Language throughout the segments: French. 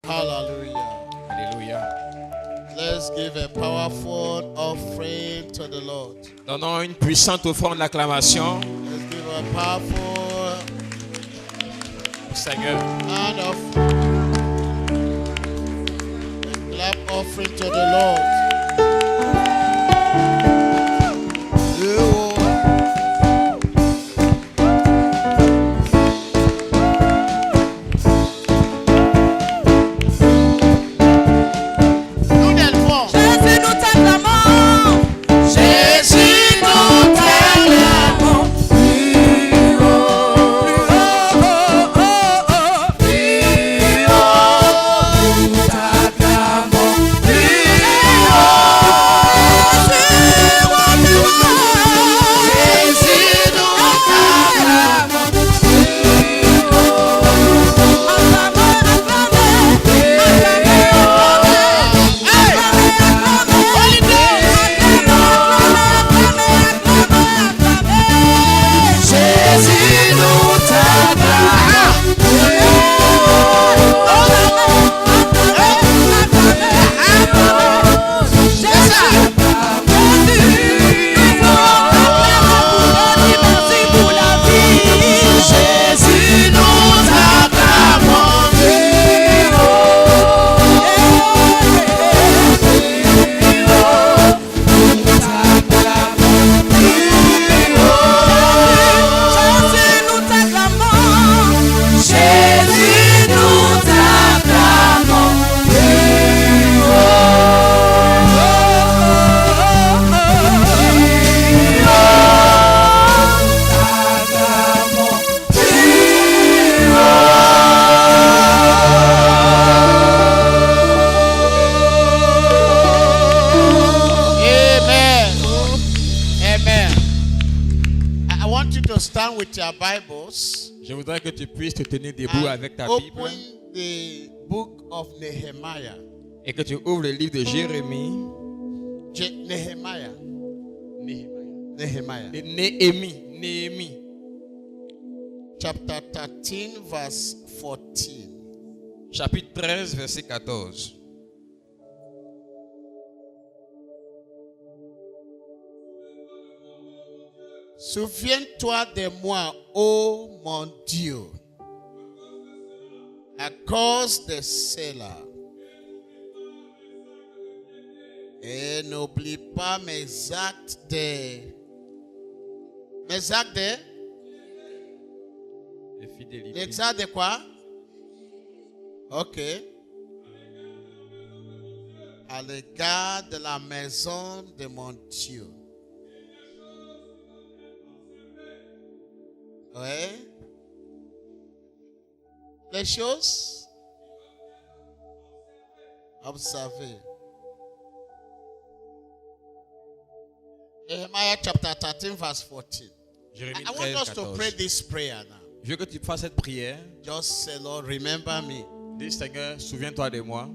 Hallelujah. Alléluia. Let's give a powerful offering to the Lord. Donnons une puissante offrande d'acclamation Let's give a powerful au Seigneur. hand of a clap offering to the Lord. Je voudrais que tu puisses te tenir debout avec ta Bible open the book of Nehemiah. et que tu ouvres le livre de Jérémie Nehemiah. et Néhémie. Chapter 13, verse 14. Chapitre 13, verset 14. Souviens-toi de moi, ô mon Dieu, à cause de cela. Et n'oublie pas mes actes de... Mes actes de... Fidélité. Les actes de quoi? Ok. À l'égard de la maison de mon Dieu. Oui. Les choses observées. Nehemiah chapter 13 verse 14. Jérémie I 13, want us to 14. pray this prayer now. Je veux que tu fasses cette prière. Just say, Lord, remember me. Dis Seigneur, souviens-toi de moi.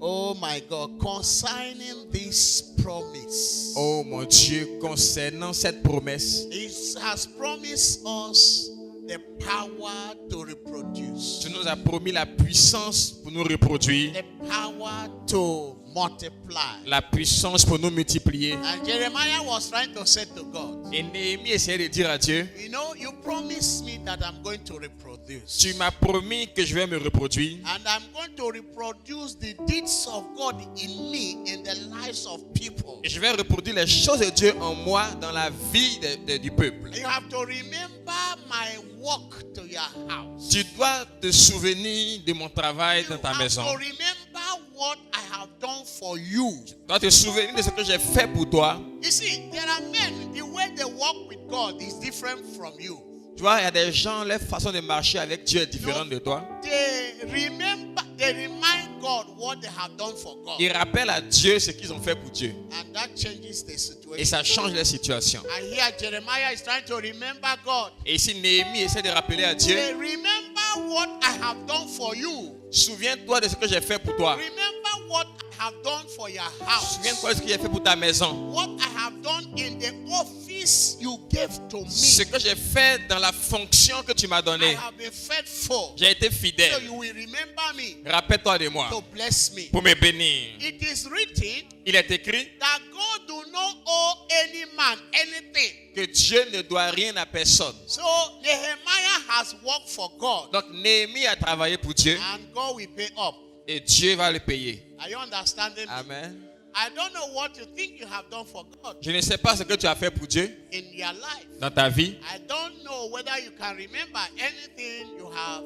Oh my God, concerning this promise. Oh mon Dieu, concernant cette promesse, It has promised us the power to reproduce. tu nous as promis la puissance pour nous reproduire, The power to multiply. la puissance pour nous multiplier. And Jeremiah was trying to say to God, Et Néhémie essayait de dire à Dieu, you know, you promised me that I'm going to reproduce. tu m'as promis que je vais me reproduire. And I'm going to reproduce the deeds of God in me, in the lives of people. Et je vais reproduire les choses de Dieu en moi dans la vie du peuple. You have to remember my walk to your house. Tu dois te souvenir de mon travail dans ta You maison. have to remember what I have done for you. Tu dois te souvenir de ce que j'ai fait pour toi. You see, there are men, the way they walk with God is different from you. Tu vois, il y a des gens, leur façon de marcher avec Dieu est différente de toi. They remind God what they have done for God. Ils rappellent à Dieu ce qu'ils ont fait pour Dieu. And that changes the Et situation. ça change la situation. And here Jeremiah is trying to remember God. Et ici, Néhémie essaie de rappeler à Dieu, Say, remember what I have done for you. souviens-toi de ce que j'ai fait pour toi. Remember what I have done for your house. Souviens-toi de ce que j'ai fait pour ta maison. What I have done in the office duties you gave to Ce me, que j'ai fait dans la fonction que tu m'as I donnée, have been faithful. j'ai été So fidèle. you will remember me Rappelle-toi de moi to bless me. pour me bénir. It is written Il est écrit that God do not owe any man anything. que Dieu ne doit rien à personne. So Nehemiah has worked for God, Donc Néhémie a travaillé pour Dieu and God will pay up. et Dieu va le payer. Are you understanding me? Amen. I don't know what you think you have done for God Je ne sais pas ce que tu as fait pour Dieu in your life. dans ta vie. I don't know whether you can remember anything you have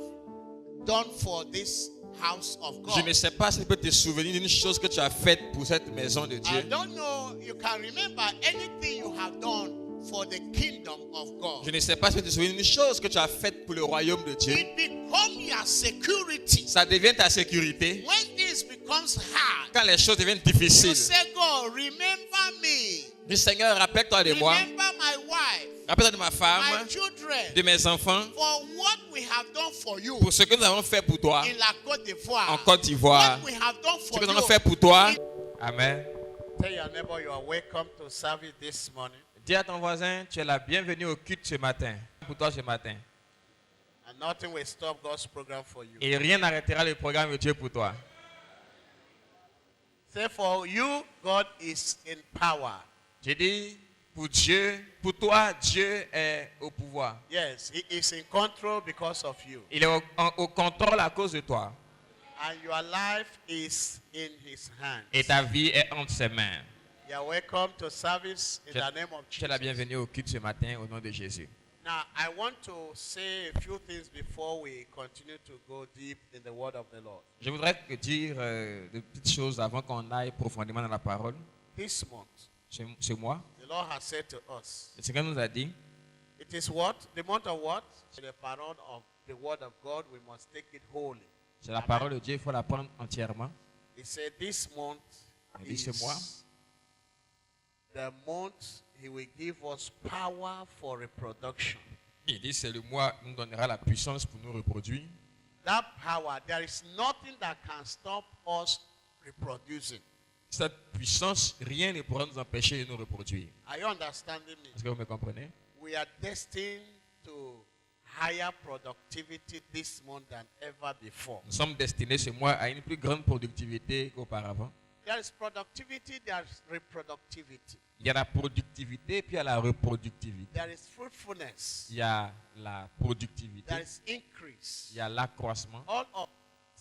done for this house of Je ne God. sais pas si tu peux te souvenir d'une chose que tu as faite pour cette maison de I Dieu. don't know you can remember anything you have done for the kingdom of Je God. ne sais pas si tu te souviens d'une chose que tu as faite pour le royaume de Dieu. It becomes your security. Ça devient ta sécurité. When this becomes hard, Quand les choses deviennent you difficiles, say, God, remember me. dis Seigneur, rappelle-toi de moi. Remember my wife, Rappelle-toi de ma my femme, children, de mes enfants, for what we have done for you pour ce que nous avons fait pour toi in la Côte d'Ivoire. en Côte d'Ivoire. What we have done Ce for que nous you. avons fait pour toi. Amen. Tell your neighbor you are welcome to service this morning. Dis à ton voisin, tu es la bienvenue au culte ce matin. Pour toi ce matin. And nothing will stop God's program for you. Et rien n'arrêtera le programme de Dieu pour toi. Say for you, God is in power. J'ai dit, pour Dieu, pour toi, Dieu est au pouvoir. Yes, He is in control because of you. Il est au contrôle à cause de toi. And your life is in His hands. Et ta vie est entre ses mains. You are welcome to service in the name of Tu es la Jesus. bienvenue au culte ce matin au nom de Jésus. Now, I want to say a few things before we continue to go deep in the word of the Lord. Je voudrais te dire des petites choses avant qu'on aille profondément dans la parole. This month, Ce mois, the Lord has said to us, le Seigneur nous a dit, it is what? The month of what? The parole of the word of God, we must take it wholly. c'est la parole de Dieu, il faut la prendre entièrement. He said this month Il dit ce is mois, the month He will give us power for reproduction. il dit c'est le mois qui nous donnera la puissance pour nous reproduire. That power, there is nothing that can stop us reproducing. Cette puissance, rien ne pourra nous empêcher de nous reproduire. Are you understanding me? Est-ce que vous me comprenez? We are destined to higher productivity this month than ever before. Nous sommes destinés ce mois à une plus grande productivité qu'auparavant. There is productivity, there is reproductivity. Il y a la productivité puis il y a la reproductivité. There is fruitfulness. Il y a la productivité, There is increase. il y a l'accroissement. All of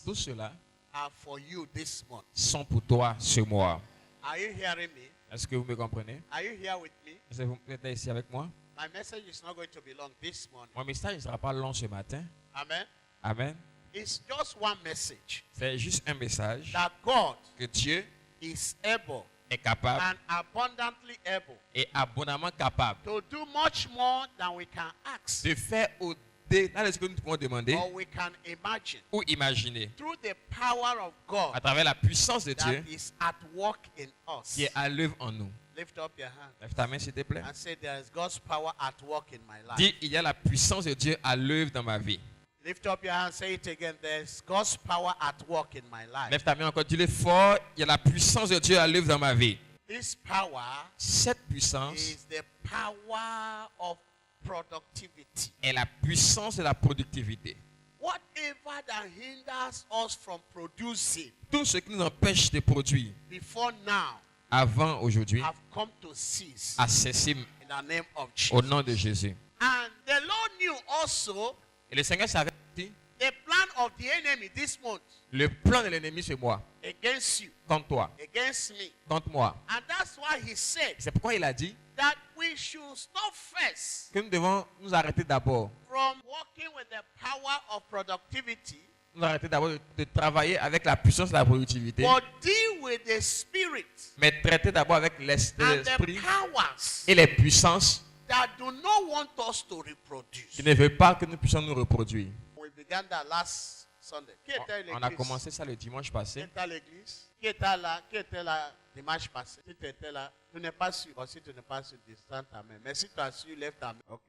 Tout cela are for you this month. sont pour toi ce mois. Are you hearing me? Est-ce que vous me comprenez? Are you here with me? Est-ce que vous êtes ici avec moi? My message is not going to be long this morning. Mon message ne sera pas long ce matin. Amen. Amen. It's just one message C'est juste un message that God que Dieu is able est capable and abundantly able et abondamment capable to do much more than we can ask de faire au-delà de ce que nous pouvons demander or we can imagine ou imaginer through the power of God à travers la puissance de that Dieu is at work in us. qui est à l'œuvre en nous. Lift up your hand Lève ta main s'il te plaît. and say, there is God's power at work in my life. Dis, il y a la puissance de Dieu à l'œuvre dans ma vie. Lift up your hand, say it again. There is God's power at work in my life. Lève ta main encore, dis-le fort. Il y a la puissance de Dieu à l'œuvre dans ma vie. This power Cette puissance is the power of productivity. est la puissance de la productivité. Whatever that hinders us from producing Tout ce qui nous empêche de produire before now avant aujourd'hui have come to cease a cessé in the name of au Jesus. nom de Jésus. And the Lord knew also Et le Seigneur savait aussi the plan of the enemy this month le plan de l'ennemi ce mois against you, contre toi, against me. contre moi. And that's why he said C'est pourquoi il a dit that we should stop first que nous devons nous arrêter d'abord. from working with the power of productivity, Nous arrêter d'abord de travailler avec la puissance de la productivité, but deal with the spirit mais traiter d'abord avec and l'esprit the powers et les puissances that do not want us to reproduce. qui ne veulent pas que nous puissions nous reproduire. We began that last Sunday. Qui était On a l'église? commencé ça le dimanche Qui passé. était à l'église? Qui était là? Qui était là dimanche passé? Si tu étais là, tu n'es pas sûr. Or si tu n'es pas sûr, descends ta main. Mais si tu as su, lève ta main. Ok.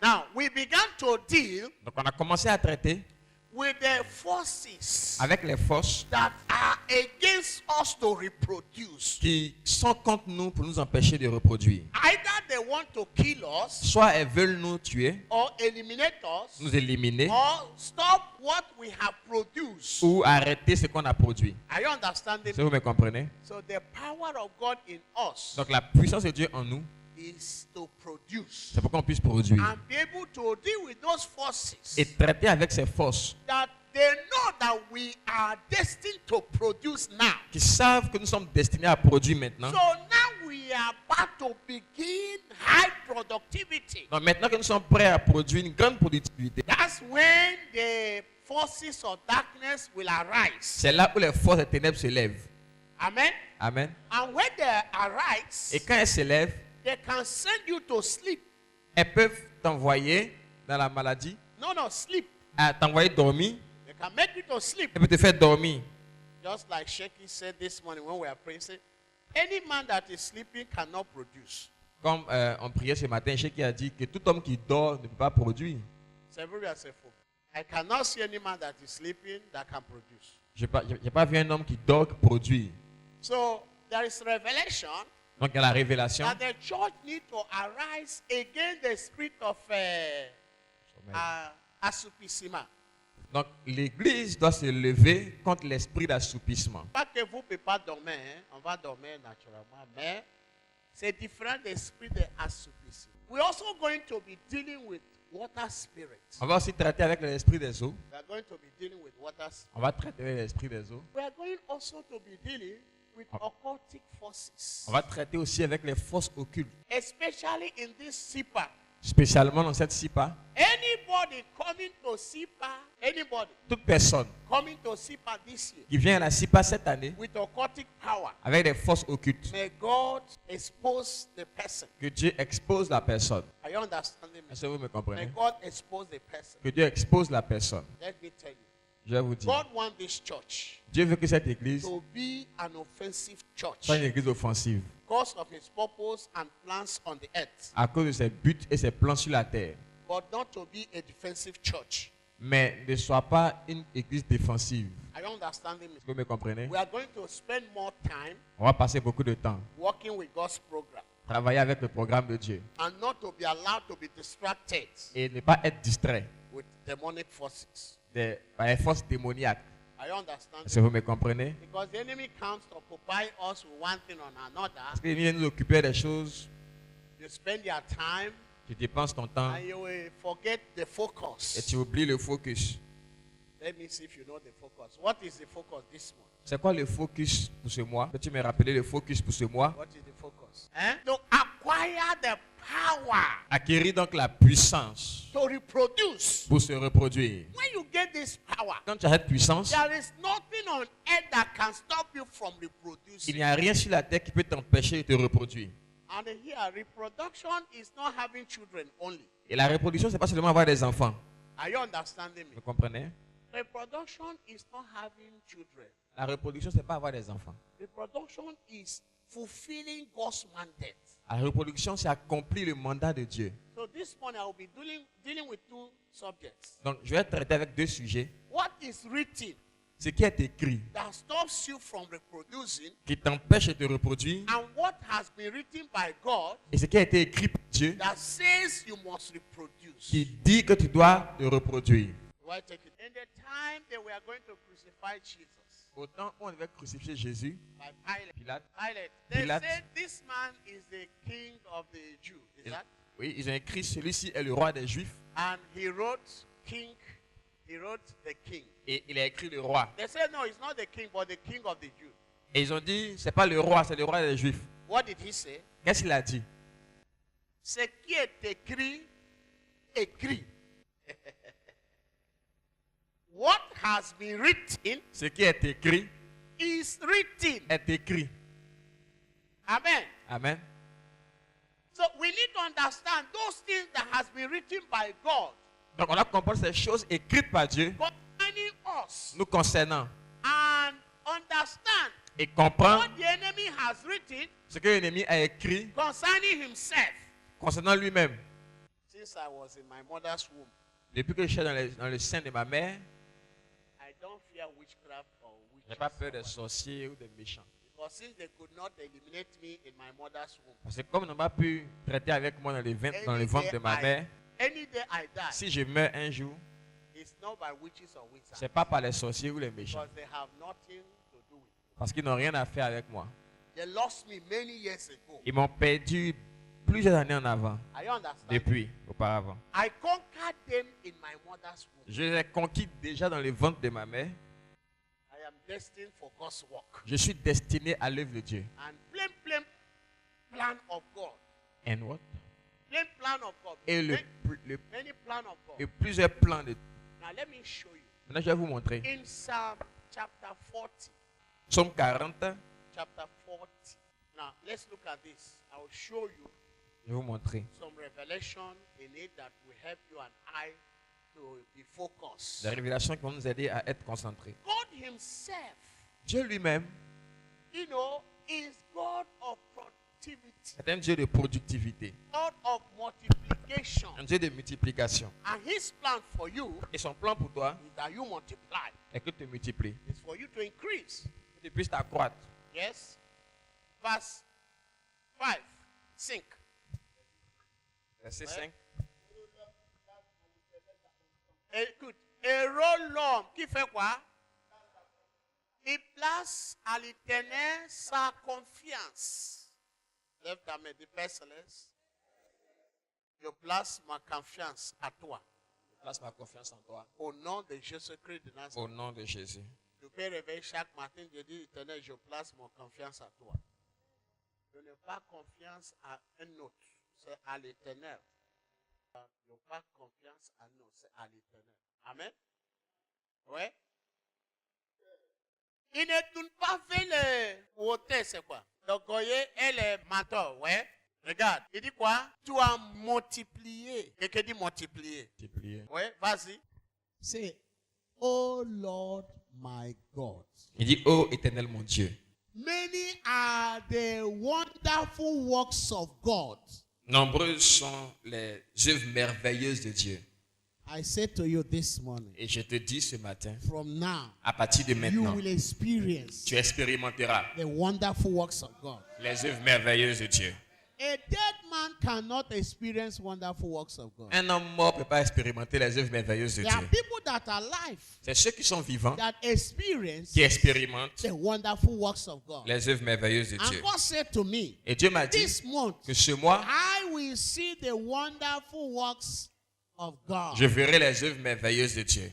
Now, we began to deal Donc on a commencé à traiter with the forces avec les forces that are against us to reproduce. qui sont contre nous pour nous empêcher de reproduire. Either they want to kill us, Soit elles veulent nous tuer, or eliminate us, nous éliminer, or stop what we have produced. ou arrêter ce qu'on a produit. Are you understanding? Si vous me comprenez? So the power of God in us Donc la puissance de Dieu en nous, is to produce c'est pour qu'on puisse produire. and be able to deal with those forces Et traiter avec ces forces that they know that we are destined to produce now. qui savent que nous sommes destinés à produire maintenant. So now we are about to begin high productivity. Donc maintenant que nous sommes prêts à produire une grande productivité, That's when the forces of darkness will arise. c'est là où les forces des ténèbres se lèvent. Amen. Amen. And when they arise, Et quand elles se lèvent, they can send you to sleep. elles peuvent t'envoyer dans la maladie, No, sleep. à t'envoyer dormir, They can make you to sleep. elles peuvent te faire dormir. Just like Sheikh said this morning when we were praying, say, any man that is sleeping cannot produce. Comme on priait ce matin, Cheikh a dit que tout homme qui dort ne peut pas produire. So everybody say, I cannot see any man that is sleeping that can produce. Je n'ai pas vu un homme qui dort qui produit. So there is revelation Donc il y a la révélation. that the church need to arise against the spirit of assoupissement. Donc l'église doit se lever contre l'esprit d'assoupissement. Pas que vous ne pouvez pas dormir, hein? On va dormir naturellement, mais c'est différent de l'esprit d'assoupissement. We're also going to be dealing with water spirits. On va aussi traiter avec l'esprit des eaux. We are going to be dealing with water spirits. On va traiter avec l'esprit des eaux. We are going also to be dealing with occultic forces, On va traiter aussi avec les forces occultes. especially in this SIPA. Spécialement dans cette SIPA, Anybody coming to SIPA, anybody toute personne coming to SIPA this year qui vient à la SIPA cette année with occultic power, avec des forces occultes, may God expose the person. que Dieu expose la personne. Are you understanding me? Est-ce que vous me May comprenez? God expose the person. Que Dieu expose la personne. Let me tell you. Je vais vous dire. God wants this church Dieu veut que cette église to be an offensive church soit une église offensive because of his purpose and plans on the earth, à cause de ses buts et ses plans sur la terre. but not to be a defensive church. Mais ne soit pas une église défensive. Are you understanding me? Est-ce que vous me comprenez? We are going to spend more time On va passer beaucoup de temps working with God's program travailler avec le programme de Dieu and not to be allowed to be distracted et ne pas être distrait with demonic forces. par les forces démoniaques. Are you understanding? Est-ce que vous me comprenez? Because the enemy comes to occupy us with one thing or another. Parce qu'il vient nous occuper des choses, You spend your time tu dépenses ton temps and you will forget the et focus. tu oublies le focus. Let me see if you know the focus. What is the focus this month? C'est quoi le focus pour ce mois? Peux-tu me rappeler le focus pour ce mois? What is the focus? To acquire the power Acquérir donc la puissance to reproduce. pour se reproduire. When you get this power, Quand tu as cette puissance, there is nothing on earth that can stop you from il reproducing. n'y a rien sur la terre qui peut t'empêcher de te reproduire. And here, reproduction is not having children only. Et la reproduction, c'est pas seulement avoir des enfants. Are you understanding me? Vous comprenez? Reproduction is not having children. La reproduction, c'est pas avoir des enfants. Reproduction is fulfilling God's mandate. La reproduction, c'est accomplir le mandat de Dieu. So this morning I will be dealing with two subjects. Donc, je vais traiter avec deux sujets. What is written Ce qui est écrit, that stops you from reproducing, qui t'empêche de te reproduire, and what has been written by God et ce qui a été écrit par Dieu, that says you must reproduce. qui dit que tu dois te reproduire. Why take it? In the time that we are going to crucify Jesus Au temps où on devait crucifier Jésus, by Pilate, Pilate, they Pilate. said this man is the king of the Jews. Is that? oui, ils ont écrit celui-ci est le roi des Juifs, And he wrote king. He wrote the king. et il a écrit le roi. They said no, it's not the king, but the king of the Jews. Et ils ont dit, c'est pas le roi, c'est le roi des Juifs. What did he say? Qu'est-ce qu'il a dit? Ce qui est écrit, écrit. What has been written Ce qui est écrit is written. est écrit. Amen. Amen. So we need to understand those things that has been written by God Donc on a compris ces choses écrites par Dieu concerning us nous concernant and understand et comprendre what the enemy has written ce que l'ennemi a écrit concerning himself. concernant lui-même. Since I was in my mother's womb, Depuis que je suis dans le sein de ma mère, fear witchcraft or J'ai pas peur witches. des sorciers ou des méchants. Because since they could not eliminate me in my mother's womb, Parce que comme ils n'ont pas pu traiter avec moi dans le ventre de ma mère, any day I die, si je meurs un jour, it's not by witches or wizards. c'est pas par les sorciers ou les méchants. Because they have nothing to do with it. Parce qu'ils n'ont rien à faire avec moi. They lost me many years ago. Ils m'ont perdu plusieurs années en avant, Are you understand? depuis, auparavant. I conquered them in my mother's womb. Je les ai conquis déjà dans le ventre de ma mère. I am destined for God's work. Je suis destiné à l'œuvre de Dieu. And plain plan of God. And what? Plain plan of God. Et Many plan of God. et plusieurs plans de Dieu. Now let me show you. Maintenant, je vais vous montrer. In Psalm chapter 40. Psaume 40, Chapter 40. Now let's look at this. I will show you je vais vous montrer. some revelation in it that will help you and I to be focused. Des révélations qui vont nous aider à être concentrés. God himself, Dieu lui-même you know, is God of productivity, est un Dieu de productivité, God of multiplication. un Dieu de multiplication. And his plan for you Et son plan pour toi is that you multiply. est que tu te multiplies, It's for you to increase. que tu puisses t'accroître. Yes? Verse 5. 5. Verset Ouais. 5. Écoute, héros l'homme qui fait quoi? Il place à l'Éternel sa confiance. Lève ta main, dis Père Céleste. Je place ma confiance à toi. Je place ma confiance en toi. Au nom de Jésus-Christ de Nazareth. Au nom de Jésus. Je peux réveiller chaque matin, je dis, Éternel, je place mon confiance à toi. Je n'ai pas confiance à un autre, c'est à l'Éternel. Je n'ai pas confiance à nous, c'est à l'Éternel. Amen. Ouais. Il ne tourne pas vers les hôtels, c'est quoi? Donc, voyez, et les mentors, ouais. Regarde, il dit quoi? Tu as multiplié. Quelqu'un dit multiplier. Multiplier. Ouais, vas-y. Say, oh Lord my God. Il dit, ô Éternel mon Dieu, Many are the wonderful works of God. nombreuses sont les œuvres merveilleuses de Dieu. I say to you this morning, Et je te dis ce matin, from now, à partir de you maintenant, will experience tu expérimenteras the wonderful works of God. les œuvres merveilleuses de Dieu. A dead man cannot experience wonderful works of God. Un homme mort ne peut pas expérimenter les œuvres merveilleuses de There are Dieu. people that are alive C'est ceux qui sont vivants that experience qui expérimentent the wonderful works of God. les œuvres merveilleuses de And Dieu. God said to me, Et Dieu m'a dit this month, que ce mois, I will see the wonderful works of God, je verrai les œuvres merveilleuses de Dieu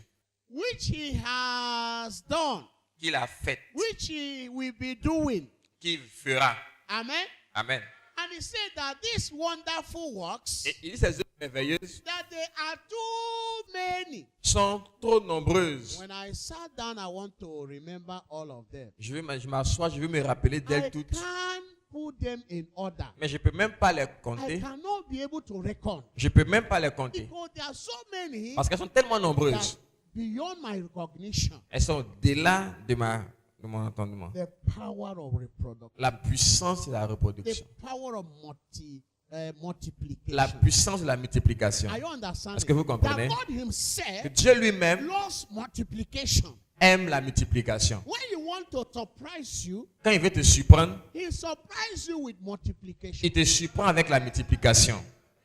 which He has done, qu'il a faites, which He will be doing. qu'il fera. Amen. Amen. And He said that these wonderful works, Et il dit ces œuvres merveilleuses that they are too many. sont trop nombreuses. When I sat down, I want to remember all of them. Je m'assois, je veux me rappeler I d'elles toutes. can't put them in order. Mais je ne peux même pas les I compter. cannot be able to reckon Je ne peux même pas les compter. because there are so many Parce qu'elles sont tellement that nombreuses. beyond my recognition. Elles sont au-delà de mon entendement. The power of reproduction, La puissance de la the reproduction. power of multiplication. La puissance de la multiplication. Are you understanding? Est-ce que vous comprenez? That God Que Himself Dieu lui-même loves multiplication. aime la multiplication. When He wants to surprise you, Quand il veut te surprendre, He surprises you with multiplication. il te surprend avec la multiplication.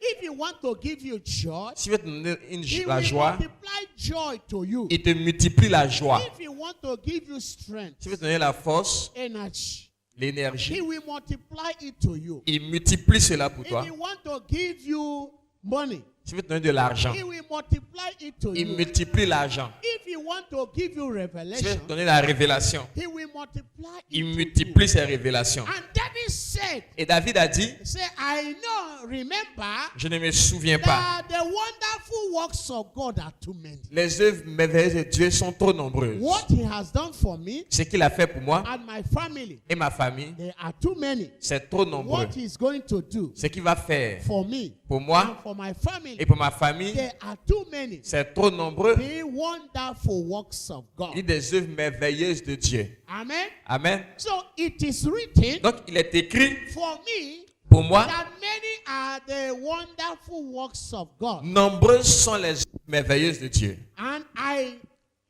If He wants to give you joy, S'il veut te donner He la will joie, multiply joy to you. il te multiplie la joie. If He wants to give you strength, S'il veut te donner la force, energy, He l'énergie, will multiply it to you. il multiplie cela pour If toi. He wants to give you money, S'il veut te donner de l'argent, He will multiply it to il you. multiplie l'argent. If He wants to give you S'il veut revelation, te donner la révélation, He will multiply il it to multiplie ses révélations. you. And David said, Et David a dit, say, I know, remember, je ne me souviens pas. that the wonderful works of God are too many. Les œuvres merveilleuses de Dieu sont trop nombreuses. What He has done for me Ce qu'il a fait pour moi and my family, et ma famille, they are too many. c'est trop nombreux. What He's going to do Ce qu'il va faire for me pour and moi for my family, et pour ma famille, they are too many. c'est trop nombreux. The wonderful works of Il dit God. des œuvres merveilleuses de Dieu. Amen. Amen. So it is written Donc il est écrit for me pour moi, that many are the wonderful works of God. nombreuses sont les œuvres merveilleuses de Dieu. And I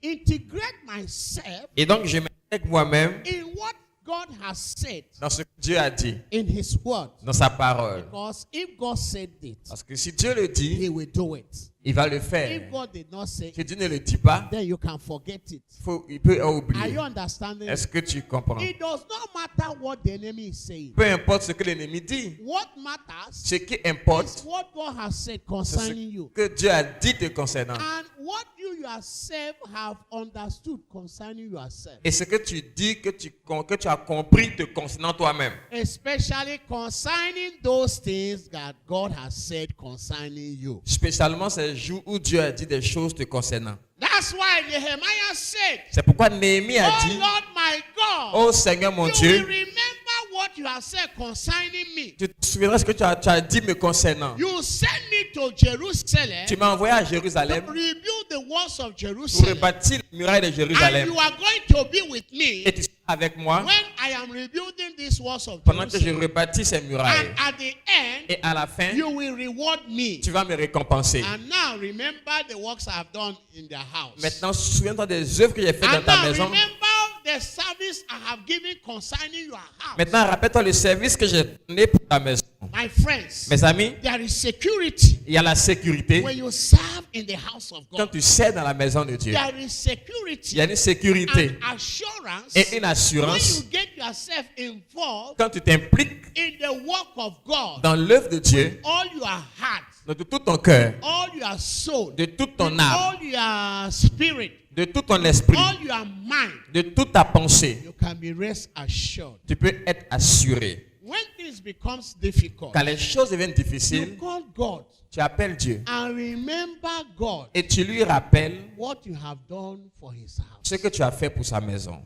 integrate myself Et donc, je m'intègre moi-même in what God has said dans ce que Dieu a dit, in His Word. dans sa parole. Because if God said it, Parce que si Dieu le dit, He will do it. il va le If faire. God did not say Si it, Dieu ne le dit pas, then you can forget it. il peut Are oublier. you understanding? Est-ce que tu comprends? It does not matter what the enemy is saying. Peu importe ce que l'ennemi dit, What matters ce qui is importe, what God has said c'est concerning ce you. que Dieu a dit te concernant. And what you yourself have understood concerning yourself. Et ce que tu dis, que tu as compris te concernant toi-même. Especially concerning those things that God has said concerning you. Spécialement ces jours où Dieu a dit des choses te concernant. That's why Nehemiah said, C'est pourquoi Néhémie a Oh dit, Lord my God, oh Seigneur mon you will Dieu, remember what you have said concerning me. tu te souviendras ce que tu as dit me concernant. You sent me to Jerusalem Tu m'as envoyé à to Jérusalem rebuild the walls of pour Jerusalem. rebâtir les murailles de And Jérusalem. you are going to be with me Et tu seras avec moi when I am rebuilding these walls of pendant que je Jerusalem. rebâtis ces murailles. And at the end, Et à la fin, you will reward me. tu vas me récompenser. And now remember the works I have done in the house. Maintenant, souviens-toi des œuvres que j'ai faites dans And ta now maison. remember the service I have given concerning your house. Maintenant, rappelle-toi le service que j'ai donné pour ta maison. My friends, Mes amis, there is security il y a la sécurité. when you serve in the house of Quand God. tu sers dans la maison de Dieu, There is il security y a une sécurité and assurance et une when assurance you get yourself involved quand tu t'impliques in the work of God. dans l'œuvre de Dieu, All your heart, de tout ton cœur, all your soul, de toute ton âme, all your spirit, de tout ton esprit, all your mind, de toute ta pensée. you can be rest assured. Tu peux être assuré. When things becomes difficult, Quand les choses deviennent you difficiles, call God tu appelles Dieu and remember God et tu lui rappelles what you have done for His house. ce que tu as fait pour sa maison.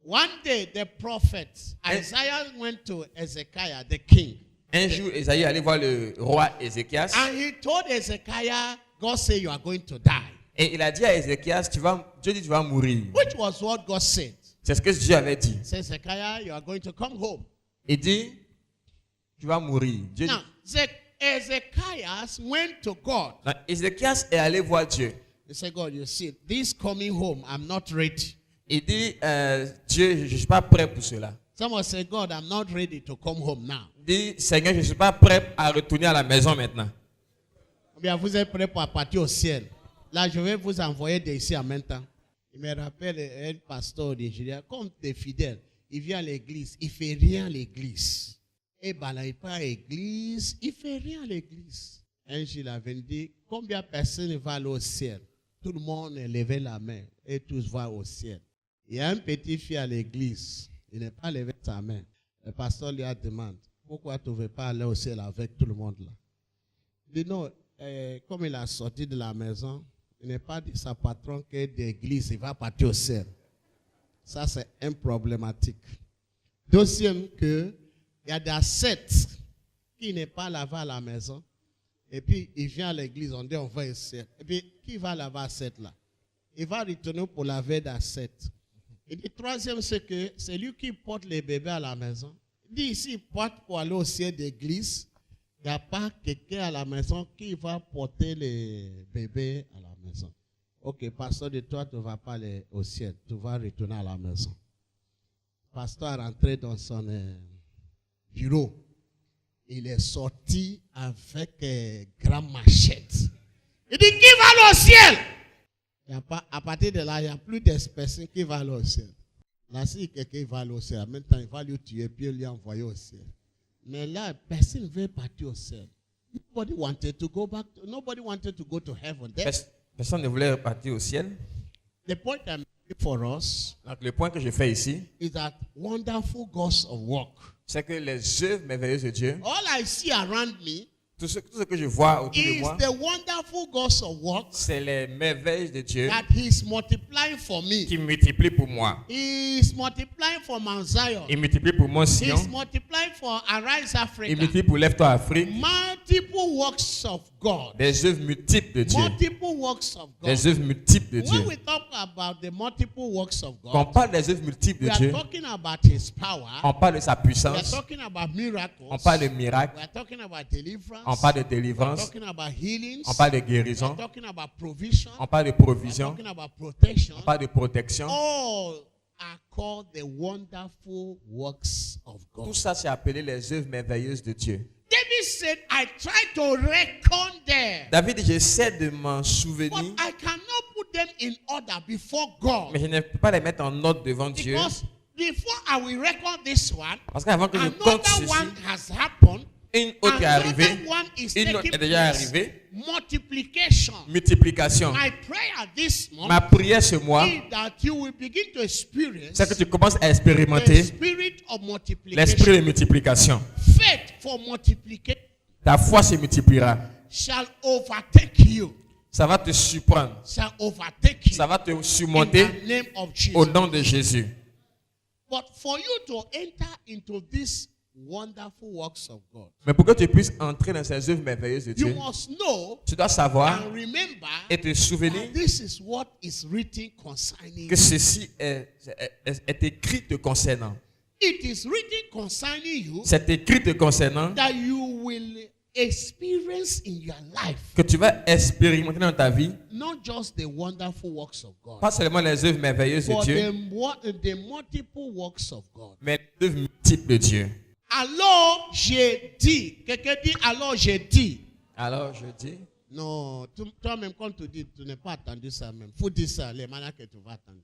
One day, the prophet Isaiah went to Ezekiah, the king, Un jour, Esaïe allait voir le roi Ézéchias and he told Ezekiah, God said you are going to die. et il a dit à Ézéchias, Dieu dit tu vas mourir. Which was what God said. C'est ce que Dieu avait dit. He said, Ezekiah, you are going to come home. Il dit, tu vas mourir. Dieu Now, Ezekiah went to God. dit, Ézéchias est allé voir Dieu. He said, God, you see, this coming home, I'm not ready. Il dit, Dieu, je ne suis pas prêt pour cela. Someone said, God, I'm not ready to come home now. Il dit, Seigneur, je ne suis pas prêt à retourner à la maison maintenant. Eh bien, vous êtes prêts pour partir au ciel. Là, je vais vous envoyer d'ici en même temps. Il me rappelle un pasteur de Nigeria, comme des fidèles, il vient à l'église, il ne fait rien à l'église. Et ben là, il part à l'église, il ne fait rien à l'église. Un jour, il avait dit, combien de personnes vont aller au ciel? Tout le monde levait la main et tous vont au ciel. Il y a un petit fille à l'église, il n'a pas levé sa main. Le pasteur lui a demandé, pourquoi tu ne veux pas aller au ciel avec tout le monde là? Il dit non, comme il a sorti de la maison, il n'est pas dit sa patron que d'église, il va partir au ciel. Ça, c'est un problématique. Deuxième, il y a des sectes qui n'est pas lavé à la maison. Et puis, il vient à l'église, on dit on va au ciel. Et puis, qui va laver à cette là? Il va retourner pour laver dans cette. Et le troisième, c'est que c'est lui qui porte les bébés à la maison. Il dit ici, il porte pour aller au ciel d'église. Il n'y a pas quelqu'un à la maison qui va porter les bébés à la maison. Ok, pasteur, de toi, tu ne vas pas aller au ciel. Tu vas retourner à la maison. Pasteur est rentré dans son bureau. Il est sorti avec une grande machette. Il dit, qui va aller au ciel? Il y a pas, à partir de là, il n'y a plus de personnes qui vont aller au ciel. Là, si quelqu'un va aller au ciel, en même temps, il va lui tuer, puis lui envoyer au ciel. Mais là, personne ne veut partir au ciel. Nobody wanted to go back. Nobody wanted to go to heaven. Personne ne voulait repartir au ciel. The point I'm making for us Donc, le point que je fais ici, is that wonderful God's of work. c'est que les œuvres merveilleuses de Dieu, All I see around me tout ce que je vois autour de is moi, the wonderful God's of work c'est les merveilles de Dieu that He's multiplying for me. qui multiplient pour moi. He's multiplying for Mount Zion. Il multiplie pour mon Sion. He's multiplying for Arise Il Africa. multiplie pour Lève-toi Afrique. Multiple works of God. Des œuvres multiples de Dieu. Multiple works of God. Des œuvres multiples de Dieu. When we talk about the multiple works of Quand on God, parle des œuvres multiples we de are Dieu, talking about His power. on parle de sa We are puissance, talking about miracles. on parle de We miracles, are talking about deliverance. on parle de We are délivrance, talking about healings. on parle de We are guérison, talking about provision. on parle de We are provision, talking about protection. on parle de protection. All are called the wonderful works of Tout God. ça, c'est appelé les œuvres merveilleuses de Dieu. David said, I tried to reckon them, David dit, j'essaie de m'en but souvenir, I cannot put them in order before God. mais je ne peux pas les mettre en ordre devant Dieu. Because before I will reckon this one, Parce qu'avant que je compte another one ceci, has happened. une autre est arrivée, Another one is une autre taking est déjà place. arrivée. Multiplication. Multiplication. My prayer this Ma month prière ce mois, is that you will begin to experience c'est que tu commences à the expérimenter spirit of multiplication. l'esprit de multiplication. Faith for multiplication Ta foi se multipliera. shall overtake you. Ça va te surprendre. Shall overtake you. Ça va te In surmonter the name of Jesus. au nom de Jésus. But for you to enter into these wonderful works of God, Mais pour que tu puisses entrer dans ces œuvres merveilleuses de you Dieu, must know tu dois savoir and remember et te souvenir that this is what is written concerning que you. ceci est écrit te concernant. It is written concerning you C'est écrit te concernant that you will experience in your life que tu vas expérimenter dans ta vie, not just the wonderful works of God, pas seulement les œuvres merveilleuses de but Dieu, the multiple works of God. mais les œuvres multiples de Dieu. Alors j'ai dit, quelqu'un dit alors j'ai dit. Alors je dis, Non, toi-même quand tu dis, tu n'as pas attendu ça même. Faut dire ça, les manières que tu vas attendre.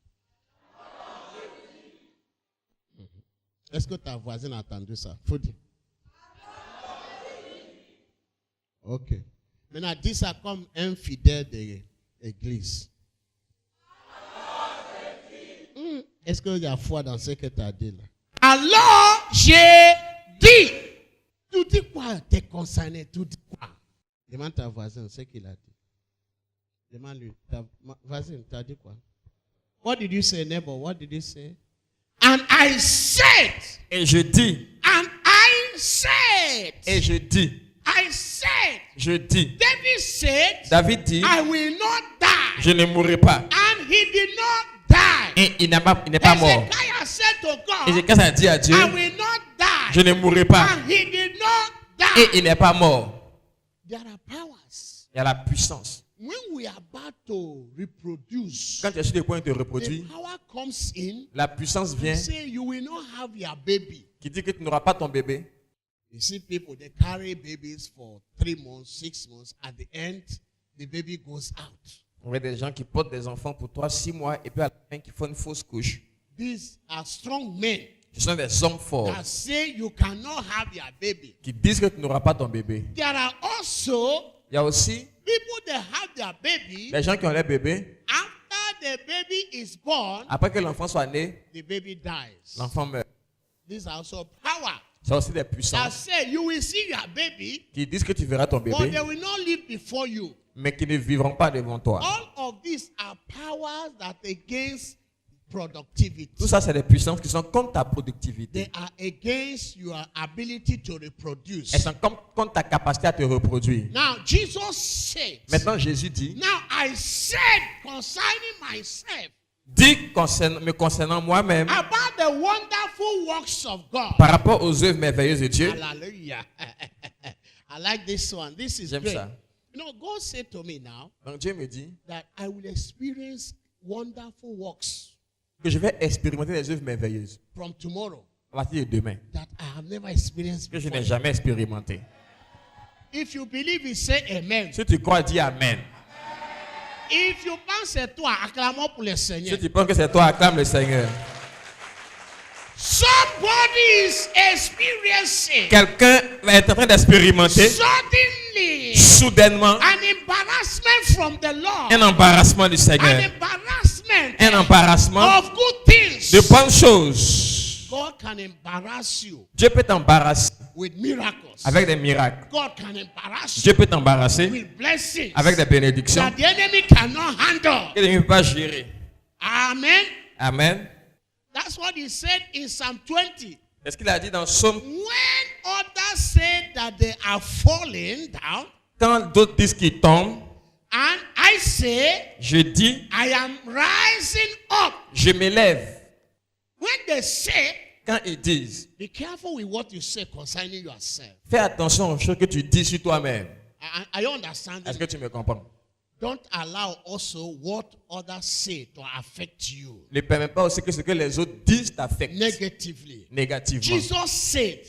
Est-ce que ta voisine a entendu ça? Faut dire. Ok. Maintenant, dis ça comme un fidèle de l'église. Est-ce qu'il y a foi dans ce que tu as dit là? Alors, j'ai dit. Tu dis quoi? T'es concerné, tu dis quoi? Demande ta voisine ce qu'il a dit. Demande-lui. Ta voisine, tu as dit quoi? What did you say, neighbor? What did you say? And I said. et je dis, And I said. et je dis, I said. je dis. David said, David dit, I will not die. je ne mourrai pas. And he did not die. Et il n'est pas mort. Ezekiel said to God, Ézéchias a dit à Dieu, I will not die. je ne mourrai pas. And he did not Et die. il n'est pas mort. There are powers. Il y a la puissance. When we are about to reproduce, Quand tu es sur le point de te the reproduire, power comes in. la puissance vient Say you will not have your baby. qui dit que tu n'auras pas ton bébé. You see people, they carry babies for 3 months, 6 months. At the end, the baby goes out. On voit des gens qui portent des enfants pour 3-6 mois et puis à la fin qui font une fausse couche. These are strong men Ce sont des hommes forts that say you cannot have your baby. qui disent que tu n'auras pas ton bébé. There are also Il y a aussi people that have their baby. des gens qui ont leur bébé. After the baby is born, Après que l'enfant soit né, the baby dies. l'enfant meurt. These are also power C'est aussi des that puissances say you will see your baby, qui disent que tu verras ton but bébé, they will not live before you. mais qui ne vivront pas devant toi. All of these are powers that against productivity. Tout ça, c'est des puissances qui sont contre ta They productivité. are against your ability to reproduce. Elles sont contre ta capacité à te reproduire. Now, Jesus said, Maintenant, Jésus dit, now I said concerning myself dis me concernant moi-même about the wonderful works of God. par rapport aux œuvres merveilleuses de Dieu. Hallelujah. I like this one. This is J'aime great. ça. You know, God said to me now Donc Dieu me dit that I will experience wonderful works que je vais expérimenter les œuvres merveilleuses from tomorrow à partir de demain, that I have never experienced que je before. n'ai jamais expérimenté. If you believe it, say amen. Si tu crois, dis Amen. If you pense c'est toi, acclamons pour le Seigneur. Si tu penses que c'est toi, acclame le Seigneur. Somebody is experiencing Quelqu'un est en train d'expérimenter suddenly soudainement an embarrassment from the Lord. un embarrassement du An Seigneur. embarrassment Un embarrassement of good things. de bonnes choses. God can embarrass you Dieu peut t'embarrasser with miracles. avec des miracles. God can embarrass you Dieu peut t'embarrasser with blessings avec des bénédictions that the enemy cannot handle. que ne peut pas gérer. Amen. Amen. That's what he said in Psalm 20. C'est ce qu'il a dit dans Psaume. When others say that they are falling down, Quand d'autres disent qu'ils tombent, And I say, Je dis, I am rising up. je m'élève. When they say, Quand ils disent, be careful with what you say concerning yourself. fais attention aux choses que tu dis sur toi-même. Are you understanding? Est-ce que tu me comprends? Don't allow also what others say to affect you Ne permets pas aussi que ce que les autres disent t'affecte negatively. négativement. Jesus said,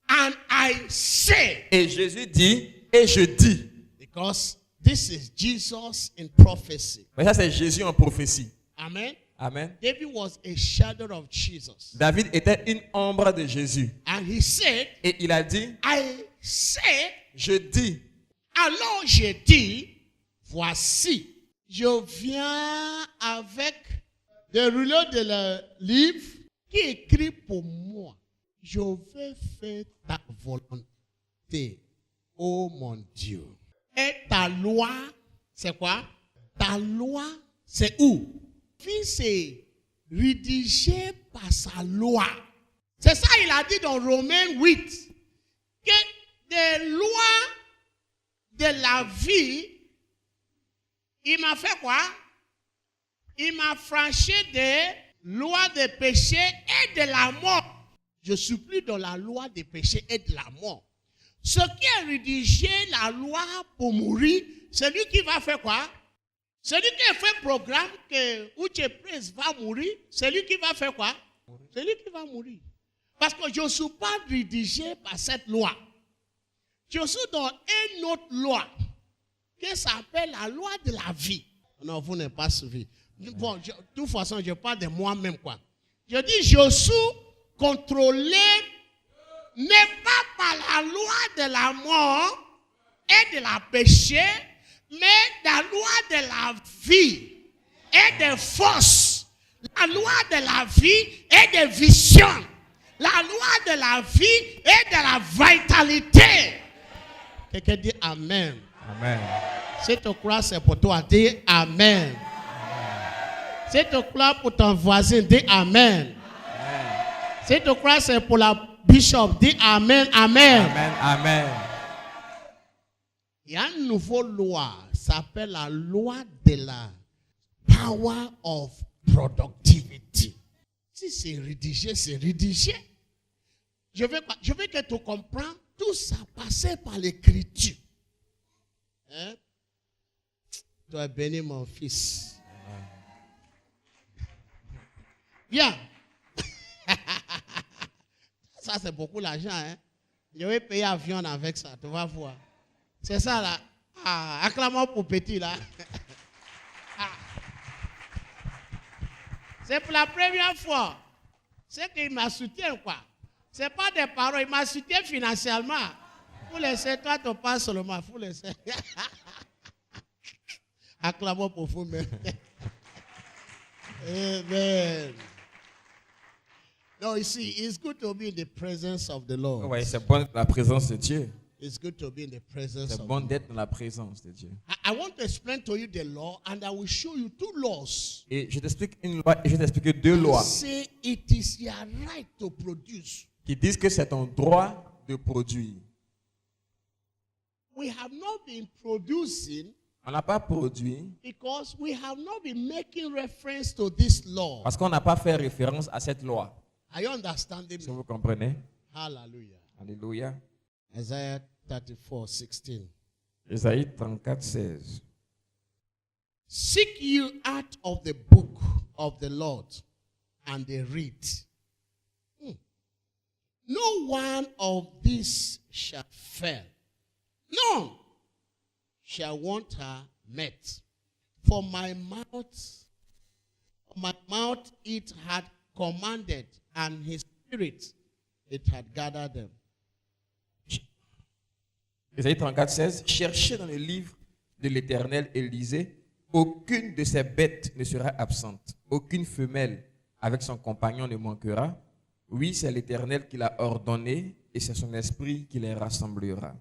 and I say, Et Jésus dit, et je dis. because this is Jesus in prophecy. Mais ça, c'est Jésus en prophétie. Amen. Amen. David was a shadow of Jesus. David était une ombre de Jésus. And he said, Et il a dit, I say, je dis. alors j'ai dit, voici, je viens avec des rouleaux de le livre qui écrit pour moi. Je vais faire ta volonté, oh mon Dieu. Et ta loi, c'est quoi? Ta loi, c'est où? Fils c'est rédigé par sa loi. C'est ça il a dit dans Romains 8. Que des lois de la vie, il m'a fait quoi? Il m'a franchi des lois de péché et de la mort. Je suis plus dans la loi des péchés et de la mort. Ce qui a rédigé la loi pour mourir, c'est lui qui va faire quoi? Celui qui a fait un programme que Uche va mourir, c'est lui qui va faire quoi? C'est lui qui va mourir. Parce que je ne suis pas rédigé par cette loi. Je suis dans une autre loi qui s'appelle la loi de la vie. Non, vous n'êtes pas suivi. Bon, de toute façon, je parle de moi-même, quoi. Je dis, je suis contrôlé, n'est pas par la loi de la mort et de la péché, mais la loi de la vie et des forces, la loi de la vie et des visions, la loi de la vie et de la vitalité. Quelqu'un dit Amen. Amen. Si tu crois, c'est pour toi, dis Amen. Si tu crois pour ton voisin, dis Amen. Si tu crois, c'est pour la bishop, dis Amen, Amen. Amen. Amen. Il y a une nouvelle loi, ça s'appelle la loi de la power of productivity. Si c'est rédigé, c'est rédigé. Je veux que tu comprennes, tout ça passait par l'écriture. Hein? Tu es béni, mon fils. Bien. Ça, c'est beaucoup d'argent. Hein? Je vais payer avion avec ça, tu vas voir. C'est ça là. Ah, acclamons pour petit là. Ah. C'est pour la première fois. C'est qu'il m'a soutenu quoi. C'est pas des paroles, il m'a soutenu financièrement. Vous laissez, toi tu parles seulement. Vous laissez. Acclamons pour vous-même. Amen. No, you see, it's good to be in the presence of the Lord. Ouais, c'est bon la présence de Dieu. It's good to be in the presence C'est of bon the d'être dans la présence de Dieu. I want to explain to you the law, and I will show you two laws. Et je t'explique une loi et je t'explique deux lois Say it is your right to produce. qui disent que c'est ton droit de produire. We have not been producing On n'a pas produit because we have not been making reference to this law. parce qu'on n'a pas fait référence à cette loi. Are you understanding Si me? vous comprenez? Hallelujah. Alléluia. Isaiah 34:16. Ésaïe 34, 16. Seek you out of the book of the Lord, and they read. No one of these shall fail. None shall want her met. For my mouth it had commanded, and his spirit it had gathered them. Ésaïe 34, 16. Cherchez dans le livre de l'Éternel et lisez. Aucune de ces bêtes ne sera absente. Aucune femelle avec son compagnon ne manquera. Oui, c'est l'Éternel qui l'a ordonné et c'est son esprit qui les rassemblera.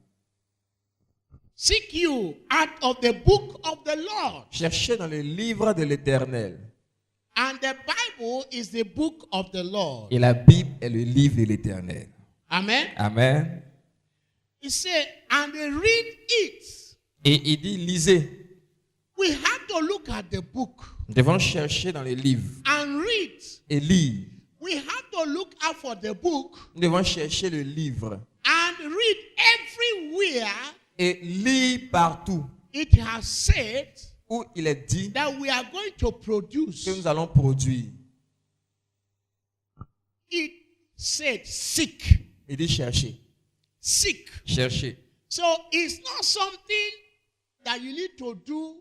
Seek you out of the book of the Lord. Cherchez dans le livre de l'Éternel. And the Bible is the book of the Lord. Et la Bible est le livre de l'Éternel. Amen. Amen. He said, and they read it. Et il dit, lisez. We have to look at the book Nous devons chercher dans les livres and read. et lire. We have to look out for the book Nous devons chercher le livre and read everywhere et lire partout it has said où il est dit that we are going to produce. que nous allons produire. It said seek. Il dit chercher, Seek. chercher. So it's not something that you need to do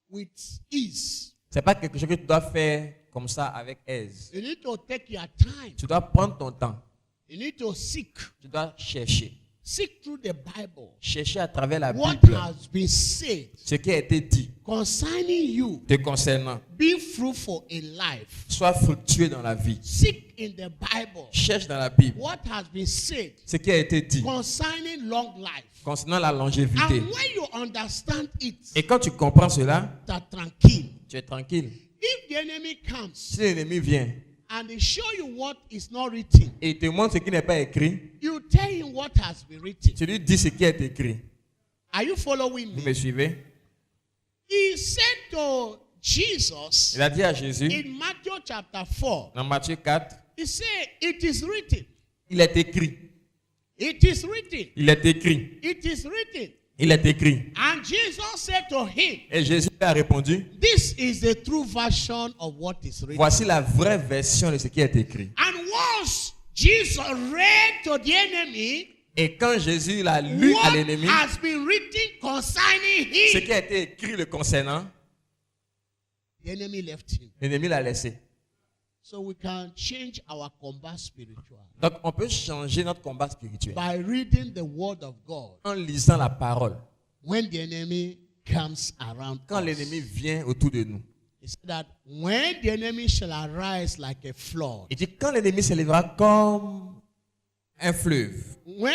with ease. C'est pas quelque chose que tu dois faire comme ça avec aise. You need to take your time. Tu dois prendre ton temps. You need to seek. Tu dois chercher. Seek through the Bible Chercher à travers la what Bible has been said ce qui a été dit concerning you te concernant. being fruitful in life. Sois fructueux dans la vie. Seek in the Bible Cherche dans la Bible what has been said ce qui a été dit concerning long life. concernant la longévité. And when you understand it, Et quand tu comprends cela, you are tranquille. tu es tranquille. If the enemy comes Si l'ennemi vient and they show you what is not written, et il te montre ce qui n'est pas écrit, you tell him what has been written. tu lui dis ce qui est écrit. Are you following Vous me? me suivez? He said to Jesus Il a dit à Jésus, in Matthew chapter 4, dans Matthieu 4, he said, it is written. il est écrit. It is written. Il est écrit. It is written. Il est écrit. And Jesus said to him, Et Jésus lui a répondu, this is the true version of what is written. voici la vraie version de ce qui est écrit. And once Jesus read to the enemy Et quand Jésus l'a lu à what l'ennemi, has been written concerning ce him, qui a été écrit le concernant, the enemy left him. l'ennemi l'a laissé. So we can change our combat spiritual Donc on peut changer notre combat spirituel by reading the word of God en lisant la parole. when the enemy comes around Quand us. l'ennemi vient autour de nous. He said that when the enemy shall arise like a flood, Il dit quand l'ennemi s'élèvera comme un fleuve. when